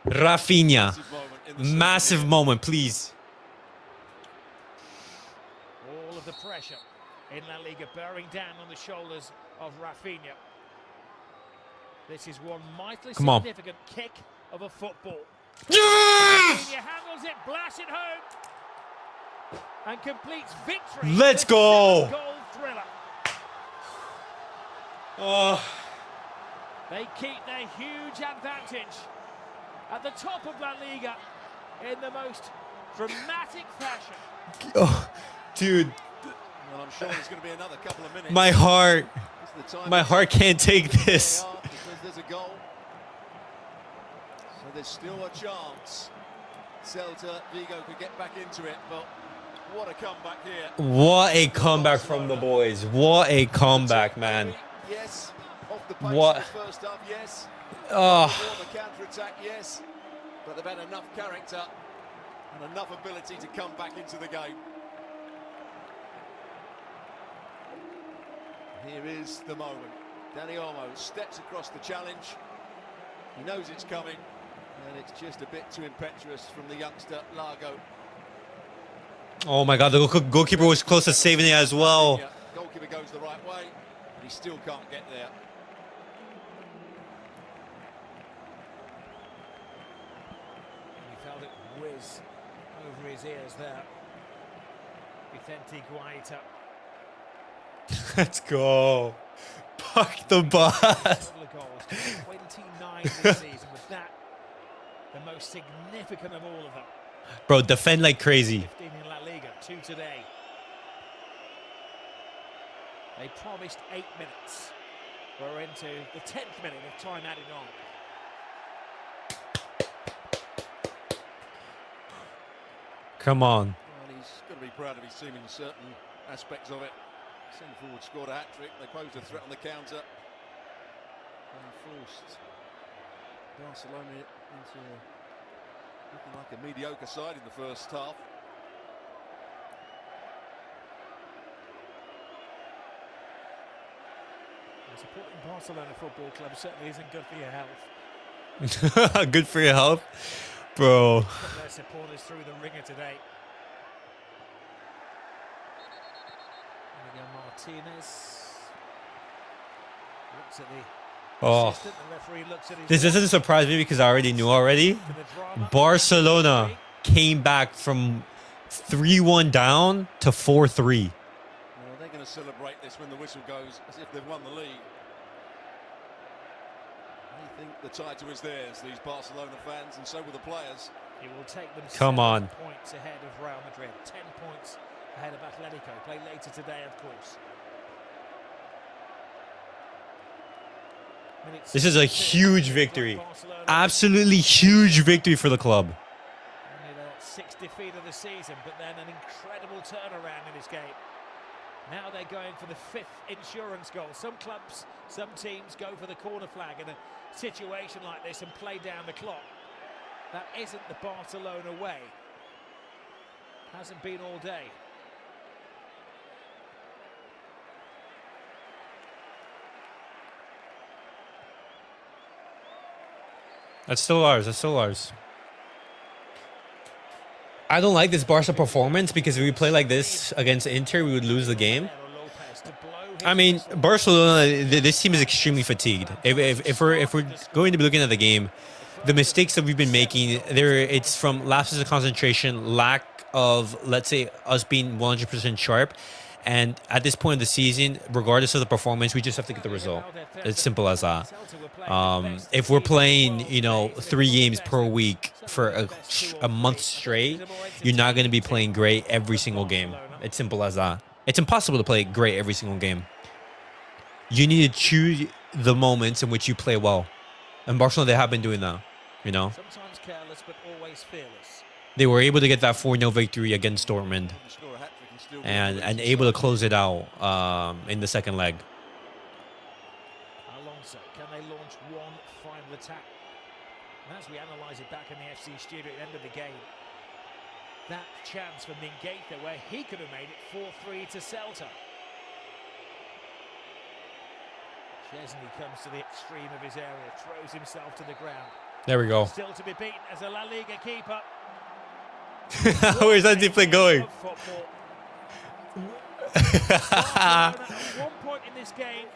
Rafinha. Massive moment, please. All of the pressure in La Liga bearing down on the shoulders of Rafinha. This is one mightily significant kick of a football. Yes! Rafinha handles it, blasts it home, and completes victory. Let's go. Goal thriller. Oh. They keep their huge advantage at the top of La Liga in the most dramatic fashion. Oh, dude. Well, I'm sure there's going to be another couple of minutes. My heart can't take this. Because there's a goal. So there's still a chance. Celta Vigo could get back into it, but what a comeback here. What a comeback from the boys. What a comeback, man. Yes. Off the pace What? of the first half, yes. Oh. The counter-attack, yes. But they've had enough character and enough ability to come back into the game. Here is the moment. Dani Olmo steps across the challenge. He knows it's coming, and it's just a bit too impetuous from the youngster Largo. Oh my God, the goalkeeper was close to saving it as well. Goalkeeper goes the right way, but he still can't get there. He felt it whiz over his ears there. Vicente Guaita. Let's go. Park the bus. 29 this season, with that the most significant of all of them. Bro, defend like crazy. 15 in La Liga, 2 today. They promised 8 minutes. We're into the 10th minute of time added on. Come on. Well, he's got to be proud of his team in certain aspects of it. Centre forward scored a hat-trick. They posed a threat on the counter. And forced Barcelona into looking like a mediocre side in the first half. Supporting Barcelona Football Club certainly isn't good for your health. Good for your health, bro. Put their supporters through the ringer today. Martinez looks at the assistant. The referee looks at his This doesn't surprise me because I already knew already. Barcelona came back from 3-1 down to 4-3. Well, they're going to celebrate this when the whistle goes as if they've won the league. They think the title is theirs, these Barcelona fans, and so will the players. It will take them 7 points ahead of Real Madrid, 10 points ahead of Atletico. Play later today, of course. This is a huge victory. Absolutely huge victory for the club. Only the 6th defeat of the season, but then an incredible turnaround in this game. Now they're going for the 5th insurance goal. Some clubs, some teams go for the corner flag in a situation like this and play down the clock. That isn't the Barcelona way. Hasn't been all day. That's still ours. That's still ours. I don't like this Barca performance because if we play like this against Inter, we would lose the game. I mean, Barcelona, this team is extremely fatigued. If we're going to be looking at the game, the mistakes that we've been making, it's from lapses of concentration, lack of, let's say, us being 100% sharp. And at this point of the season, regardless of the performance, we just have to get the result. It's simple as that. If we're playing, 3 games per week for a month straight, you're not going to be playing great every single game. It's simple as that. It's impossible to play great every single game. You need to choose. the moments in which you play well. And Barcelona, they have been doing that, you know. Sometimes careless, but always fearless. They were able to get that 4-0 victory against Dortmund and able to close it out in the second leg. Alonso, can they launch one final attack? And as we analyse it back in the FC studio at the end of the game, that chance for Mingueza where he could have made it 4-3 to Celta. Szczęsny comes to the extreme of his area, throws himself to the ground. There we go. Still to be beaten as a La Liga keeper. Where's that play going? At one point in this game,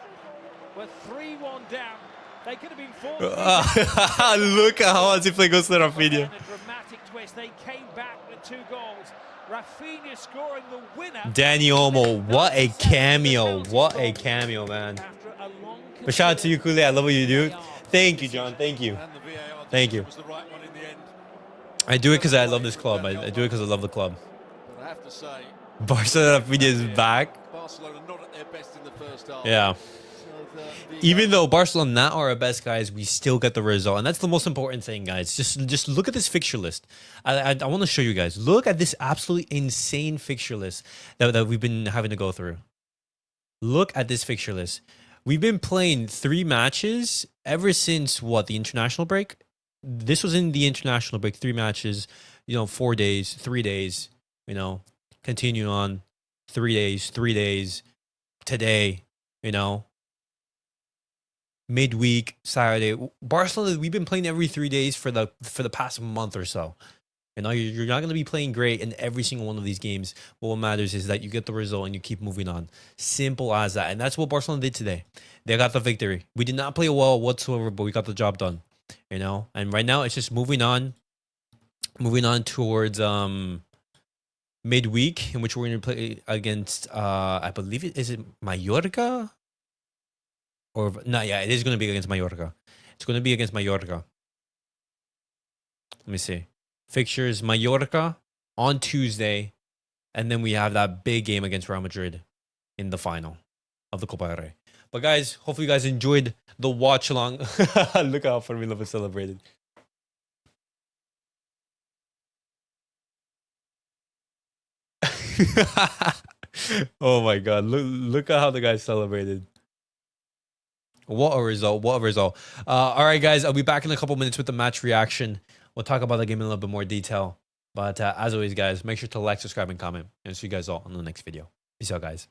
we're 3-1 down. They could have been 4-3. Look at how play goes to Rafinha. A dramatic twist. They came back with 2 goals. Rafinha scoring the winner. Danny Olmo, what a cameo. What a cameo, man. But shout out to you, Culers. I love what you do. Thank you, John. Thank you. Thank you. I do it because I love this club. I do it because I love the club. But I have to say, Barcelona Rafinha is back. Barcelona not at their best in the first half. Yeah. Even though Barcelona not our best, guys, we still get the result. And that's the most important thing, guys. Just look at this fixture list. I want to show you guys. Look at this absolutely insane fixture list that we've been having to go through. Look at this fixture list. We've been playing 3 matches ever since, what, the international break? This was in the international break, 3 matches, 4 days, 3 days, continue on, 3 days, today, midweek, Saturday. Barcelona, we've been playing every 3 days for the past month or so. You're not going to be playing great in every single one of these games. But what matters is that you get the result and you keep moving on. Simple as that. And that's what Barcelona did today. They got the victory. We did not play well whatsoever, but we got the job done. And right now it's just moving on towards midweek, in which we're going to play against I believe is it Mallorca? Or no, yeah, it is going to be against Mallorca. It's going to be against Mallorca. Let me see. Fixtures, Mallorca on Tuesday. And then we have that big game against Real Madrid in the final of the Copa del Rey. But guys, hopefully you guys enjoyed the watch along. Look how Formula was celebrated. Oh my God. Look at how the guys celebrated. What a result. What a result. All right, guys, I'll be back in a couple minutes with the match reaction. We'll talk about the game in a little bit more detail. But as always, guys, make sure to like, subscribe, and comment. And see you guys all on the next video. Peace out, guys.